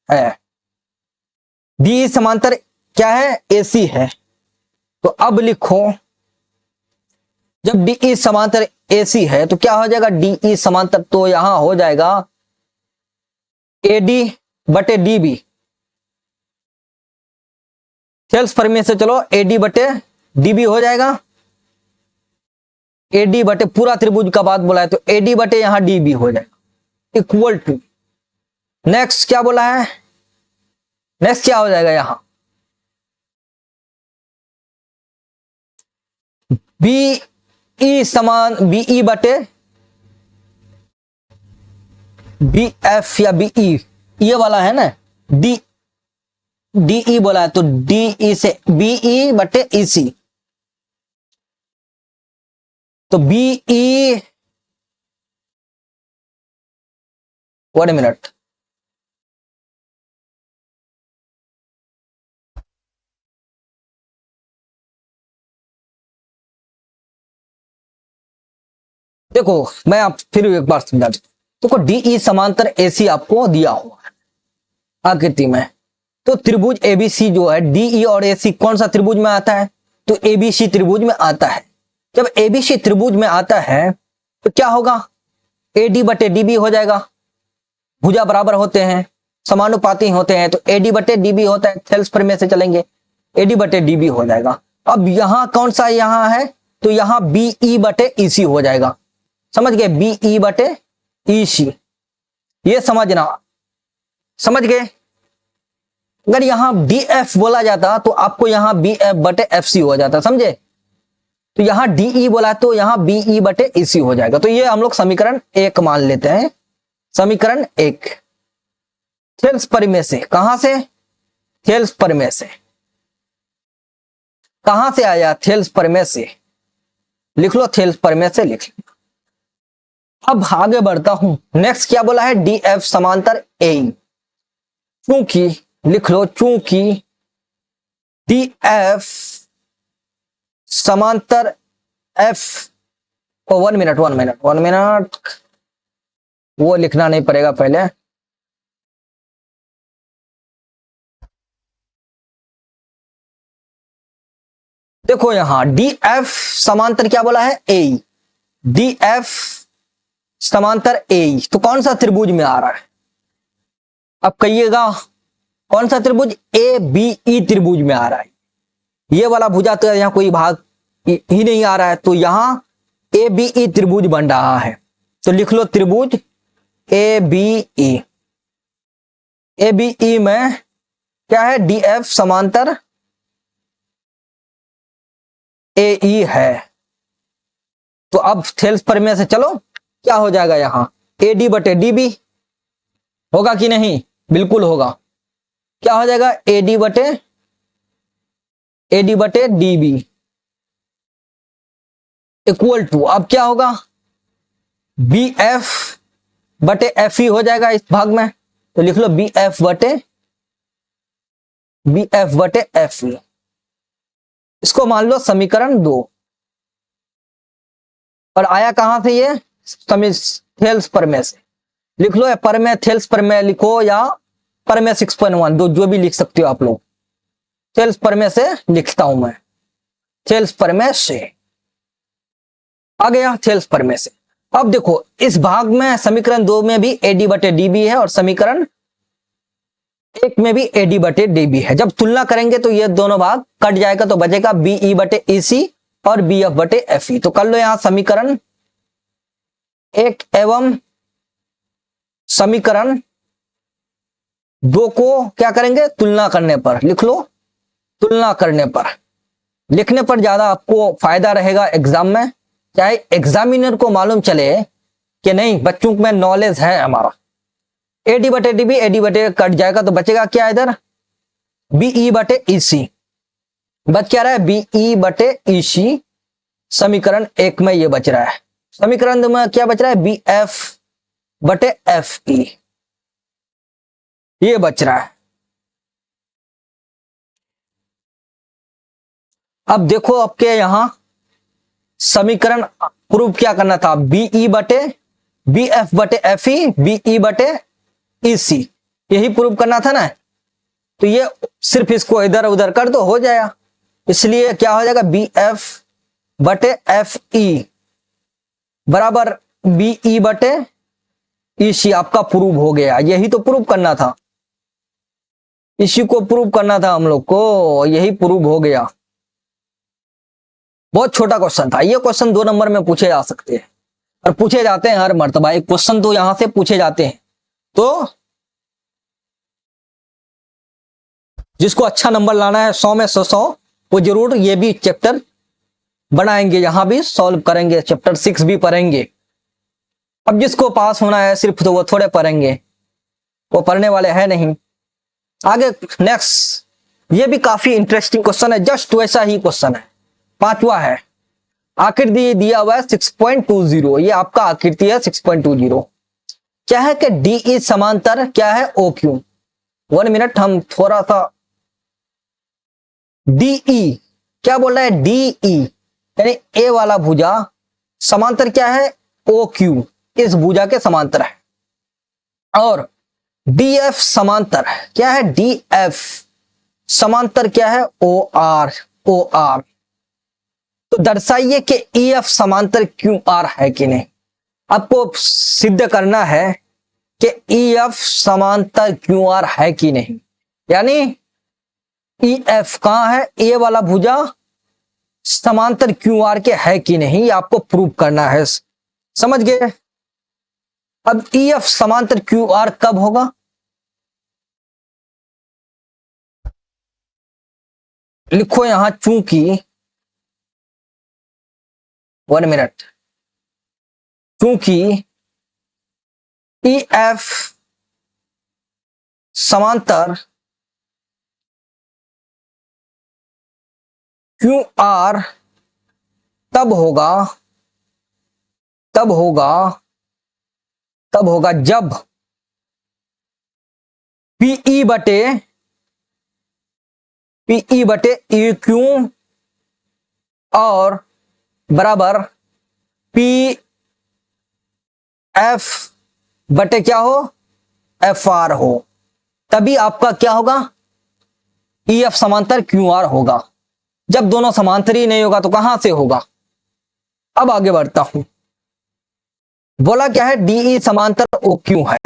है। डीई समांतर क्या है? एसी है। तो अब लिखो, जब डीई समांतर एसी है तो क्या हो जाएगा? डीई समांतर तो यहां हो जाएगा एडी बटे डीबी। थेल्स प्रमेय से चलो एडी बटे डीबी हो जाएगा। एडी बटे पूरा त्रिभुज का बात बोला है, तो एडी बटे यहां डीबी हो जाएगा, इक्वल टू नेक्स्ट क्या बोला है? नेक्स्ट क्या हो जाएगा? यहां बीई समान बीई बटे बी एफ या बीई, ये वाला है ना, डी डीई बोला है, तो डीई से बीई बटे ईसी, तो बीई 1 मिनट, देखो मैं आप फिर एक बार समझा देता हूं। देखो डीई समांतर एसी आपको दिया हुआ है आकृति में, तो त्रिभुज एबीसी जो है, डीई और एसी कौन सा त्रिभुज में आता है? तो एबीसी त्रिभुज में आता है। जब एबीसी त्रिभुज में आता है तो क्या होगा? एडी बटे डीबी हो जाएगा। भुजा बराबर होते हैं, समानुपाती होते हैं, तो एडी बटे डीबी होता है। थेल्स प्रमेय से चलेंगे, एडी बटे डीबी हो जाएगा। अब यहां कौन सा यहां है? तो यहां बीई बटे ईसी हो जाएगा। समझ गए? बीई बटे ईसी, ये समझना, समझ गए? अगर यहां डीएफ बोला जाता तो आपको यहां बीएफ बटे एफसी हो जाता, समझे? तो यहां डीई बोला तो यहां बीई बटे ईसी हो जाएगा। तो ये हम लोग समीकरण 1 मान लेते हैं। समीकरण 1 थेल्स प्रमेय से, कहां से? थेल्स प्रमेय से। कहां से आया? थेल्स प्रमेय से। लिख लो, थेल्स प्रमेय से लिख लो। अब आगे बढ़ता हूं। नेक्स्ट क्या बोला है? डीएफ समांतर ए, चूंकि लिख लो, चूंकि डीएफ समांतर एफ को 1 मिनट वो लिखना नहीं पड़ेगा पहले। देखो यहां डीएफ समांतर क्या बोला है? ए, डीएफ समांतर ए, तो कौन सा त्रिभुज में आ रहा है? अब कहिएगा कौन सा त्रिभुज? ए बी ई त्रिभुज में आ रहा है। ये वाला भुजा तो यहां कोई भाग ही नहीं आ रहा है, तो यहां ए बी ई त्रिभुज बन रहा है। तो लिख लो त्रिभुज A B E. A B E में क्या है, डी एफ समांतर ए ई है। तो अब थेल्स प्रमेय से चलो क्या हो जाएगा, यहां ए डी बटे डी बी होगा कि नहीं, बिल्कुल होगा। क्या हो जाएगा, ए डी बटे डी बी इक्वल टू, अब क्या होगा, बी एफ बटे एफ ई हो जाएगा इस भाग में। तो लिख लो बी एफ बटे एफ ई। इसको मान लो समीकरण 2। और आया कहां से ये, थेल्स प्रमेय से। लिख लो प्रमेय, थेल्स प्रमेय लिखो या प्रमेय 6.1, दो जो भी लिख सकते हो आप लोग। थेल्स प्रमेय से लिखता हूं मैं, थेल्स प्रमेय से आ गया, थेल्स प्रमेय से। अब देखो इस भाग में समीकरण 2 में भी एडी बटे डीबी है और समीकरण 1 में भी एडी बटे डीबी है। जब तुलना करेंगे तो ये दोनों भाग कट जाएगा, तो बचेगा बीई बटे ईसी और बी एफ बटे एफ ई। तो कर लो यहां समीकरण 1 एवं समीकरण 2 को क्या करेंगे, तुलना करने पर। लिख लो तुलना करने पर, लिखने पर ज्यादा आपको फायदा रहेगा एग्जाम में, चाहे एग्जामिनर को मालूम चले कि नहीं बच्चों में नॉलेज है हमारा। एडी बटे डीबी, एडी बटे कट जाएगा तो बचेगा क्या इधर, बीई बटे ईसी। बच क्या रहा है, बीई बटे ईसी। समीकरण 1 में ये बच रहा है। समीकरण 2 में क्या बच रहा है, बी एफ बटे एफ ई, ये बच रहा है। अब देखो आपके यहां समीकरण प्रूव क्या करना था, बीई बटे बी एफ बटे एफ ई, बीई बटे ईसी, यही प्रूव करना था ना। तो ये सिर्फ इसको इधर उधर कर दो, हो जाएगा। इसलिए क्या हो जाएगा, बी एफ बटे एफ ई बराबर बीई बटे ईसी, आपका प्रूव हो गया। यही तो प्रूव करना था, इसी को प्रूव करना था हम लोग को, यही प्रूव हो गया। बहुत छोटा क्वेश्चन था ये। क्वेश्चन 2 नंबर में पूछे जा सकते हैं और पूछे जाते हैं हर मर्तबा, एक क्वेश्चन तो यहां से पूछे जाते हैं। तो जिसको अच्छा नंबर लाना है 100 में 100 वो जरूर ये भी चैप्टर बनाएंगे, यहां भी सॉल्व करेंगे, चैप्टर 6 भी पढ़ेंगे। अब जिसको पास होना है सिर्फ तो वो थोड़े पढ़ेंगे, वो पढ़ने वाले हैं नहीं। आगे नेक्स्ट, ये भी काफी इंटरेस्टिंग क्वेश्चन है, जस्ट वैसा ही क्वेश्चन है। 5वां है, आकृति दिया हुआ है 6.20, ये आपका आकृति है 6.20। क्या है कि डीई समांतर क्या है ओ क्यू। 1 मिनट, हम थोड़ा सा डीई क्या बोल रहा है, डीई यानी ए वाला भुजा समांतर क्या है ओ क्यू, इस भुजा के समांतर है। और डीएफ समांतर क्या है, डीएफ समांतर क्या है ओ आर, ओ आर। तो दर्शाइए कि ईएफ समांतर क्यू आर है कि नहीं। आपको सिद्ध करना है कि ईएफ समांतर क्यू आर है कि नहीं, यानी ईएफ कहां है, ए वाला भुजा समांतर क्यू आर के है कि नहीं, ये आपको प्रूव करना है। समझ गए। अब ईएफ समांतर क्यू आर कब होगा, लिखो यहां चूंकि, 1 मिनट, चूंकि ईएफ समांतर क्यू आर तब होगा जब पीई बटे ई क्यू और बराबर पी एफ बटे क्या हो, एफ आर हो, तभी आपका क्या होगा, ई एफ समांतर क्यू आर होगा। जब दोनों समांतर ही नहीं होगा तो कहां से होगा। अब आगे बढ़ता हूं, बोला क्या है, डीई समांतर ओ क्यू है।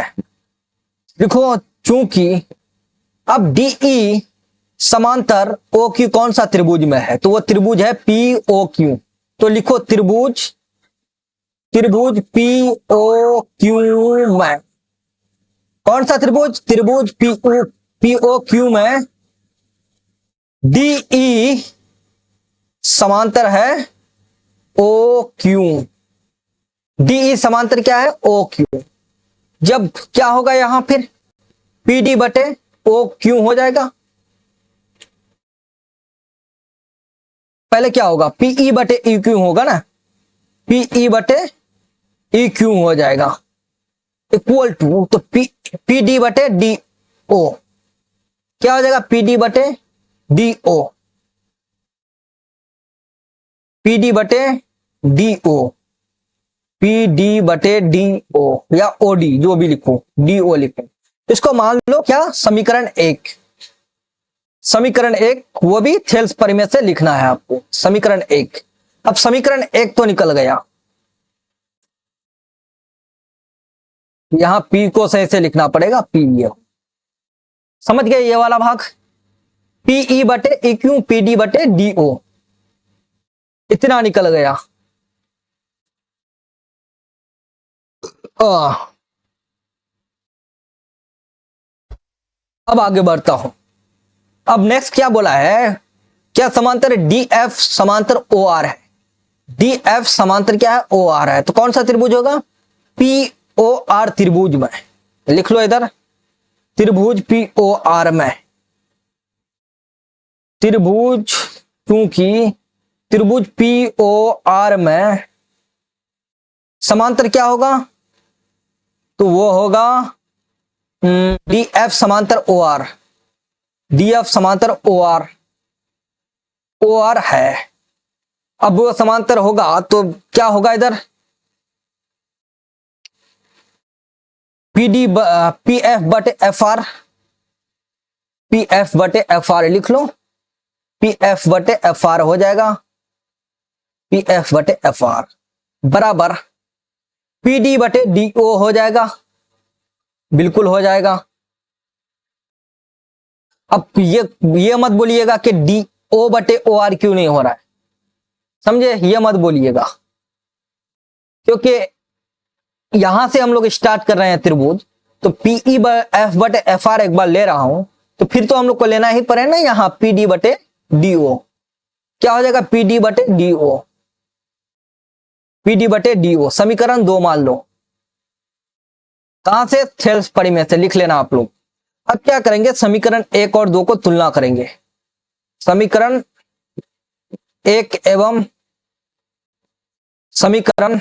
देखो चूंकि अब डीई समांतर ओ क्यू कौन सा त्रिभुज में है, तो वो त्रिभुज है पी ओ क्यू। तो लिखो त्रिभुज पी ओ क्यू में, कौन सा त्रिभुज, त्रिभुज पी ओ क्यू में डी ई समांतर है ओ क्यू। डी ई समांतर क्या है? O Q. जब क्या होगा यहां फिर पी डी बटे ओ क्यू हो जाएगा। पहले क्या होगा? पीई बटे ई क्यू होगा ना, पीई बटे ई क्यू हो जाएगा इक्वल टू, तो पी डी बटे डी ओ क्या हो जाएगा? पी डी बटे डी ओ, पी डी बटे डी ओ, पी डी बटे डी ओ या ओ डी, जो भी लिखो, डी ओ लिखो। इसको मान लो क्या? समीकरण एक। समीकरण एक, वो भी थेल्स परिमेय से लिखना है आपको, समीकरण एक। अब समीकरण एक तो निकल गया, यहां पी को सही से लिखना पड़ेगा, पी ये समझ गए ये वाला भाग। पीई बटे ई क्यू, पी डी बटे डी ओ, इतना निकल गया। अब आगे बढ़ता हूं। अब नेक्स्ट क्या बोला है? क्या समांतर डी एफ समांतर ओ आर है? डी एफ समांतर क्या है? ओ आर है। तो कौन सा त्रिभुज होगा? पी ओ आर त्रिभुज में। लिख लो इधर, त्रिभुज पी ओ आर में। त्रिभुज, क्योंकि त्रिभुज पी ओ आर में समांतर क्या होगा? तो वो होगा डी एफ समांतर ओ आर। डी एफ समांतर ओ आर, ओ आर है। अब वो समांतर होगा तो क्या होगा इधर? पी डी पी एफ बटे एफ आर, पी एफ बटे एफ आर लिख लो, पी एफ बटे एफ आर हो जाएगा, पी एफ बटे एफ आर बराबर पी डी बटे डी ओ हो जाएगा, बिल्कुल हो जाएगा। अब ये मत बोलिएगा कि डी ओ बटे ओ आर क्यों नहीं हो रहा है, समझे? ये मत बोलिएगा, क्योंकि यहां से हम लोग स्टार्ट कर रहे हैं त्रिभुज, तो पीई एफ बटे एफ आर एक बार ले रहा हूं, तो फिर तो हम लोग को लेना ही पड़े ना यहां पी डी बटे डी ओ। क्या हो जाएगा? पी डी बटे डी ओ, पी डी बटे डी ओ। समीकरण दो मान लो, कहां से? थेल्स परिमेय से लिख लेना आप लोग। अब क्या करेंगे? समीकरण एक और दो को तुलना करेंगे। समीकरण एक एवं समीकरण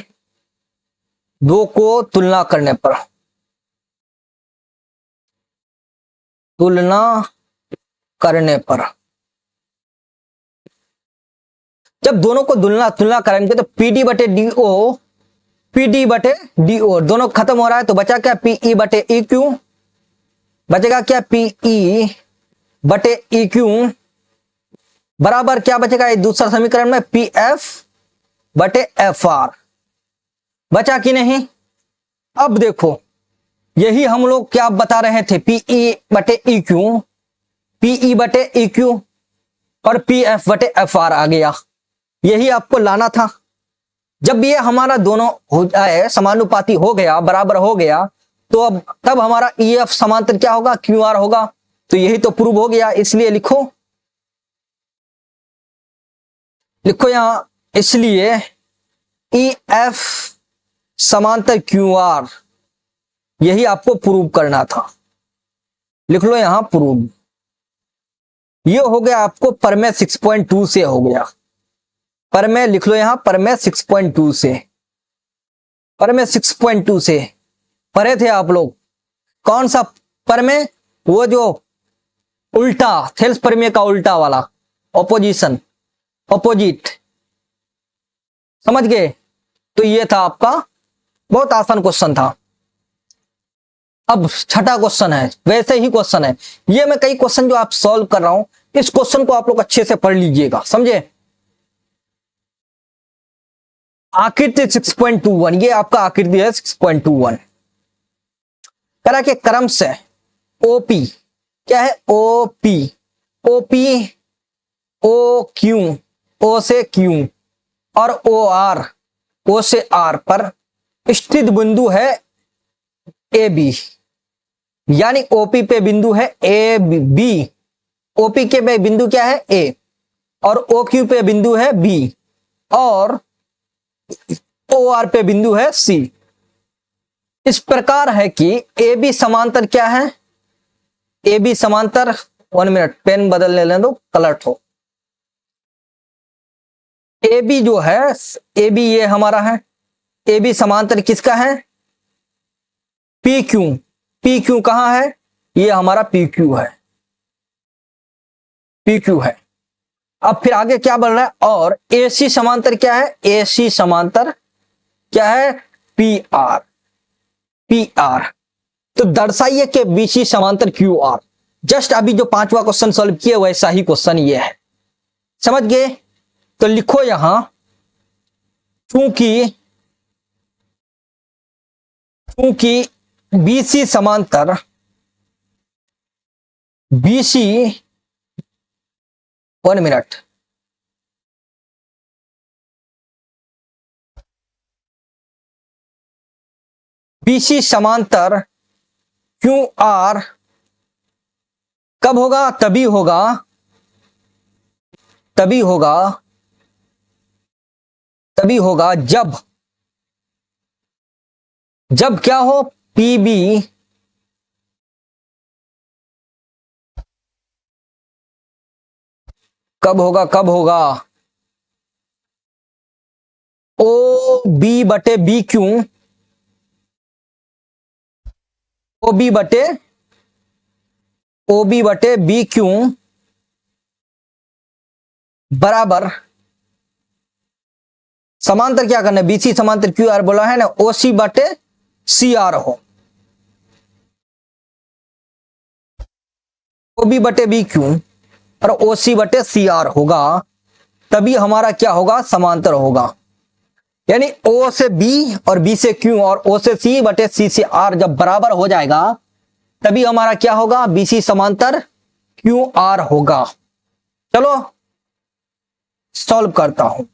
दो को तुलना करने पर, तुलना करने पर जब दोनों को तुलना करेंगे तो पी डी बटे डी ओ, पी डी बटे डी ओ दोनों खत्म हो रहा है, तो बचा क्या? पीई बटे ई क्यू, बचेगा क्या? पीई बटे ई क्यू बराबर क्या बचेगा? ये दूसरा समीकरण में पी एफ बटे एफ आर बचा कि नहीं? अब देखो, यही हम लोग क्या बता रहे थे, पीई बटे ई क्यू, पीई बटे ई क्यू और पी एफ बटे एफ आर आ गया। यही आपको लाना था। जब ये हमारा दोनों हो जाए, समानुपाती हो गया, बराबर हो गया, तो अब तब हमारा ई एफ समांतर क्या होगा? क्यू आर होगा। तो यही तो प्रूव हो गया, इसलिए लिखो, लिखो यहां, इसलिए ई एफ समांतर क्यू आर, यही आपको प्रूव करना था। लिख लो यहां प्रूव। ये हो गया आपको प्रमेय 6.2 से हो गया। प्रमेय लिख लो यहां, प्रमेय 6.2 से, प्रमेय 6.2 से पढ़े थे आप लोग। कौन सा प्रमेय? वो जो उल्टा, थेल्स प्रमेय का उल्टा वाला, ऑपोजिशन, ऑपोजिट, समझ गए? तो ये था आपका, बहुत आसान क्वेश्चन था। अब छठा क्वेश्चन है, वैसे ही क्वेश्चन है ये। मैं कई क्वेश्चन जो आप सॉल्व कर रहा हूं, इस क्वेश्चन को आप लोग अच्छे से पढ़ लीजिएगा, समझे? आकृति 6.21, ये आपका आकृति है 6.21। करा के क्रम से ओपी, क्या है? ओपी, ओपी, ओ क्यू, ओ से क्यू और ओ आर, ओ से आर पर स्थित बिंदु है ए बी, यानी ओपी पे बिंदु है ए बी, ओपी के पे बिंदु क्या है ए, और ओ क्यू पे बिंदु है बी, और ओ आर पे बिंदु है सी। इस प्रकार है कि ए बी समांतर क्या है, ए बी समांतर, 1 मिनट पेन बदलने लेने दो, कलर हो। ए बी जो है, ए बी ये हमारा है, ए बी समांतर किसका है, पी क्यू। पी क्यू कहां है, ये हमारा पी क्यू है, पी क्यू है। अब फिर आगे क्या बढ़ रहा है, और ए सी समांतर क्या है, ए सी समांतर क्या है, पी आर, पी आर। तो दर्शाइए कि बीसी समांतर क्यू आर। जस्ट अभी जो 5वां क्वेश्चन सॉल्व किए वैसा ही क्वेश्चन ये है, समझ गए। तो लिखो यहां, चूंकि बीसी समांतर, बीसी 1 मिनट, बीसी समांतर क्यू आर कब होगा, तभी होगा, तभी होगा, तभी होगा जब, जब क्या हो, पीबी कब होगा, कब होगा, ओ बी बटे बी क्यू, ओ बी बटे, ओ बी बटे बी क्यू बराबर, समांतर क्या करना है, बीसी समांतर क्यू आर बोला है ना, ओ सी बटे सी आर हो, ओ बी बटे बी क्यू और ओ सी बटे सी आर होगा, तभी हमारा क्या होगा, समांतर होगा। यानी ओ से बी और बी से क्यू और ओ से सी बटे सी से आर जब बराबर हो जाएगा, तभी हमारा क्या होगा, बीसी समांतर क्यू आर होगा। चलो सॉल्व करता हूं।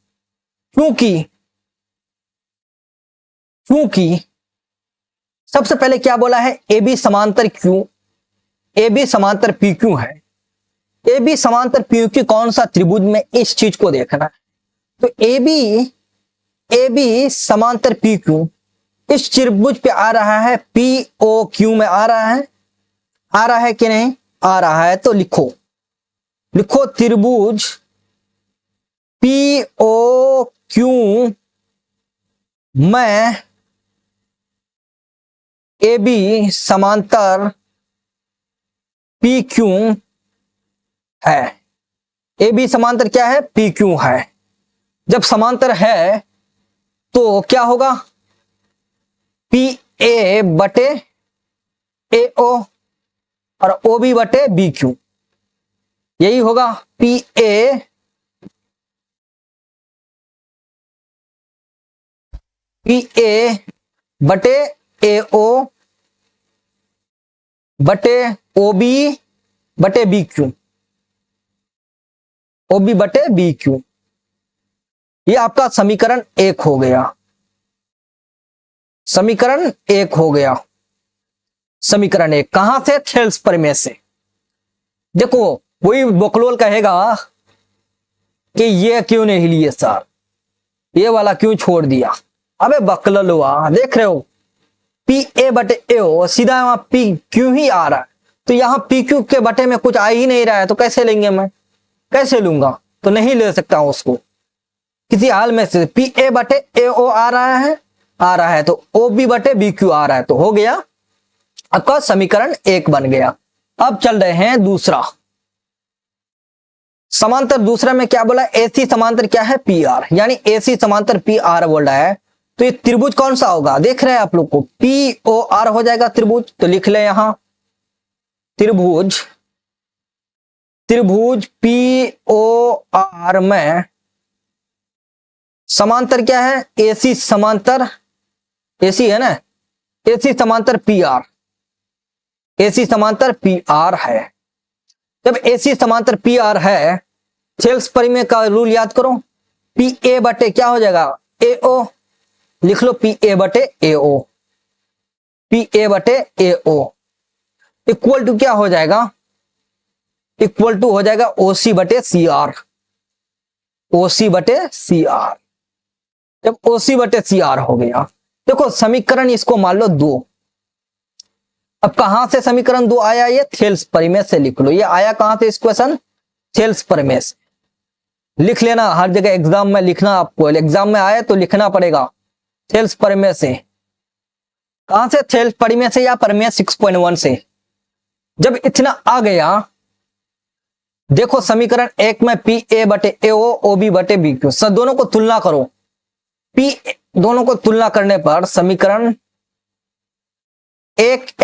क्योंकि सबसे पहले क्या बोला है, ए बी समांतर क्यू, ए बी समांतर पी क्यू है। ए बी समांतर पी क्यू कौन सा त्रिभुज में, इस चीज को देखना है। तो ए बी समांतर पी क्यू इस त्रिभुज पे आ रहा है, पी ओ क्यू में आ रहा है, आ रहा है कि नहीं, आ रहा है। तो लिखो, लिखो त्रिभुज पी ओ क्यू में ए बी समांतर पी क्यू है। ए बी समांतर क्या है, पी क्यू है। जब समांतर है तो क्या होगा, पी ए बटे ए ओ और ओ बी बटे बी क्यू, यही होगा। पी ए बटे ए ओ बटे ओ बी बटे बी क्यू, ओ बी बटे बी क्यू, ये आपका समीकरण 1 हो गया, समीकरण 1 हो गया। समीकरण 1 कहां से, थेल्स प्रमेय से। देखो वही बकलोल कहेगा कि ये क्यों नहीं लिए सर, ये वाला क्यों छोड़ दिया। अबे बकलोलवा, देख रहे हो पी ए बटे ए ओ सीधा वहां पी क्यू ही आ रहा है, तो यहां पी क्यू के बटे में कुछ आ ही नहीं रहा है, तो कैसे लेंगे, मैं कैसे लूंगा, तो नहीं ले सकता हूं उसको किसी हाल में से। पी ए बटे ए ओ आ रहा है, आ रहा है, तो ओ बी बटे बी क्यू आ रहा है, तो हो गया आपका समीकरण 1 बन गया। अब चल रहे हैं दूसरा समांतर। दूसरा में क्या बोला, एसी समांतर क्या है, पी आर, यानी एसी समांतर पी आर बोल रहा है। तो ये त्रिभुज कौन सा होगा, देख रहे हैं आप लोग को, पी ओ आर हो जाएगा त्रिभुज। तो लिख ले यहां त्रिभुज, त्रिभुज पी ओ आर में समांतर क्या है, एसी समांतर, एसी है ना, एसी समांतर पी आर, एसी समांतर पी आर है। जब एसी समांतर पी आर है, थेल्स प्रमेय का रूल याद करो, पी ए बटे क्या हो जाएगा, ए ओ, लिख लो पी ए बटे ए ओ, पी ए बटे ए ओ इक्वल टू क्या हो जाएगा, इक्वल टू हो जाएगा ओसी बटे सी आर, ओसी बटे सी आर। जब ओसी बटे सी आर हो गया, देखो समीकरण इसको मान लो 2। अब कहां से समीकरण 2 आया? ये थेल्स प्रमेय से लिख लो। ये आया कहां से इस क्वेश्चन? थेल्स प्रमेय से। लिख लेना, हर जगह एग्जाम में लिखना, आपको एग्जाम में आए तो लिखना पड़ेगा थेल्स प्रमेय से। कहां से? थेल्स प्रमेय से या प्रमेय 6.1 से। जब इतना आ गया, देखो समीकरण 1 में पी ए बटे ए ओ बी बटे बी क्यू, सब दोनों को तुलना करो। पी दोनों को तुलना करने पर समीकरण 1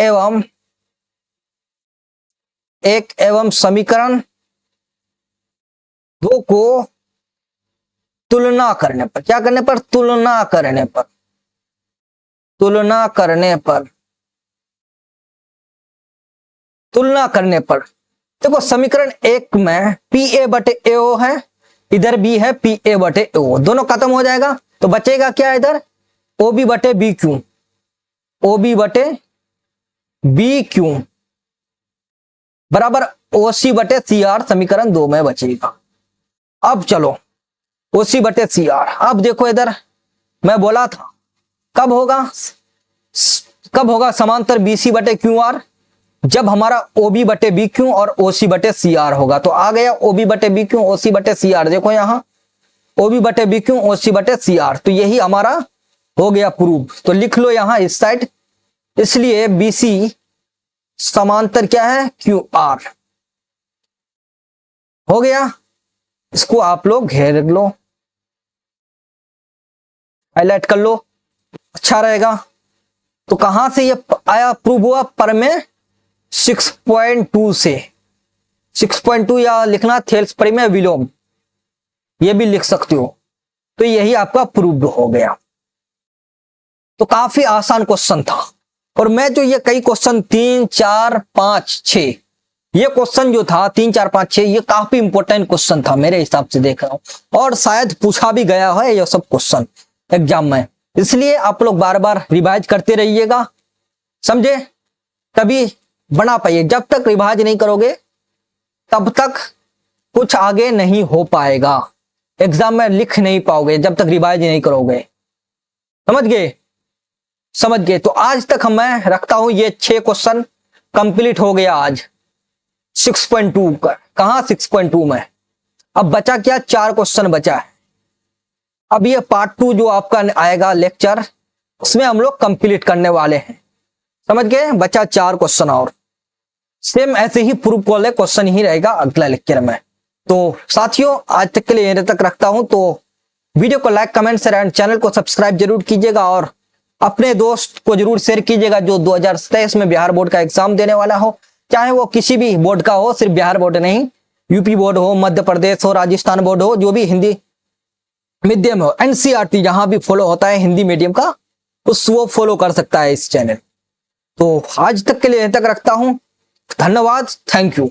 एवं समीकरण 2 को तुलना करने पर, क्या करने पर? तुलना करने पर, तुलना करने पर, तुलना करने पर देखो समीकरण 1 में पी ए बटे ए ओ है, इधर भी है पी ए बटे ए ओ, दोनों खत्म हो जाएगा तो बचेगा क्या? इधर ओ बी बटे बी क्यू, ओ बी बटे बी क्यू बराबर ओ सी बटे सी आर, समीकरण 2 में बचेगा। अब चलो ओ सी बटे सी आर, अब देखो इधर मैं बोला था कब होगा, कब होगा समांतर बी सी बटे क्यू आर? जब हमारा ओ बी बटे बी क्यू और ओ सी बटे सी आर होगा। तो आ गया ओ बी बटे बी क्यू ओ सी बटे सी आर, देखो यहां ओ बी बटे बी क्यू ओ सी बटे सी आर, तो यही हमारा हो गया प्रूफ। तो लिख लो यहां इस साइड, इसलिए बी सी समांतर क्या है? क्यू आर हो गया। इसको आप लोग घेर लो, हाईलाइट कर लो, अच्छा रहेगा। तो कहां से ये आया? प्रूव हुआ प्रमेय 6.2 से। 6.2 या लिखना थेल्स प्रमेय विलोम, ये भी लिख सकते हो। तो यही आपका प्रूव हो गया। तो काफी आसान क्वेश्चन था। और मैं जो ये कई क्वेश्चन 3, 4, 5, 6, ये क्वेश्चन जो था 3, 4, 5, 6, ये काफी इंपॉर्टेंट क्वेश्चन था मेरे हिसाब से देख रहा हूं, और शायद पूछा भी गया है ये सब क्वेश्चन एग्जाम में। इसलिए आप लोग बार बार रिवाइज करते रहिएगा, समझे? तभी बना पाइए। जब तक रिवाइज नहीं करोगे तब तक कुछ आगे नहीं हो पाएगा, एग्जाम में लिख नहीं पाओगे जब तक रिवाइज नहीं करोगे। समझ गए? समझ गए। तो आज तक मैं रखता हूं, ये 6 क्वेश्चन कंप्लीट हो गया आज 6.2 का। कहां? 6.2 में। अब बचा क्या? 4 क्वेश्चन बचा है। अब ये पार्ट 2 जो आपका आएगा लेक्चर, उसमें हम लोग कंप्लीट करने वाले हैं। समझ गए? बचा 4 क्वेश्चन और सेम ऐसे ही प्रूफ वाले क्वेश्चन ही रहेगा अगला लेक्चर में। तो साथियों आज तक के लिए यहीं तक रखता हूं। तो वीडियो को like, comment, share and channel को सब्सक्राइब जरूर कीजिएगा, और अपने दोस्त को जरूर शेयर कीजिएगा जो 2023 में बिहार बोर्ड का एग्जाम देने वाला हो, चाहे वो किसी भी बोर्ड का हो, सिर्फ बिहार बोर्ड नहीं, यूपी बोर्ड हो, मध्य प्रदेश हो, राजस्थान बोर्ड हो, जो भी हिंदी मीडियम हो, एनसीईआरटी जहां भी फॉलो होता है हिंदी मीडियम का, उस वो फॉलो कर सकता है इस चैनल। तो आज तक के लिए यहीं तक रखता हूं। धन्यवाद, थैंक यू।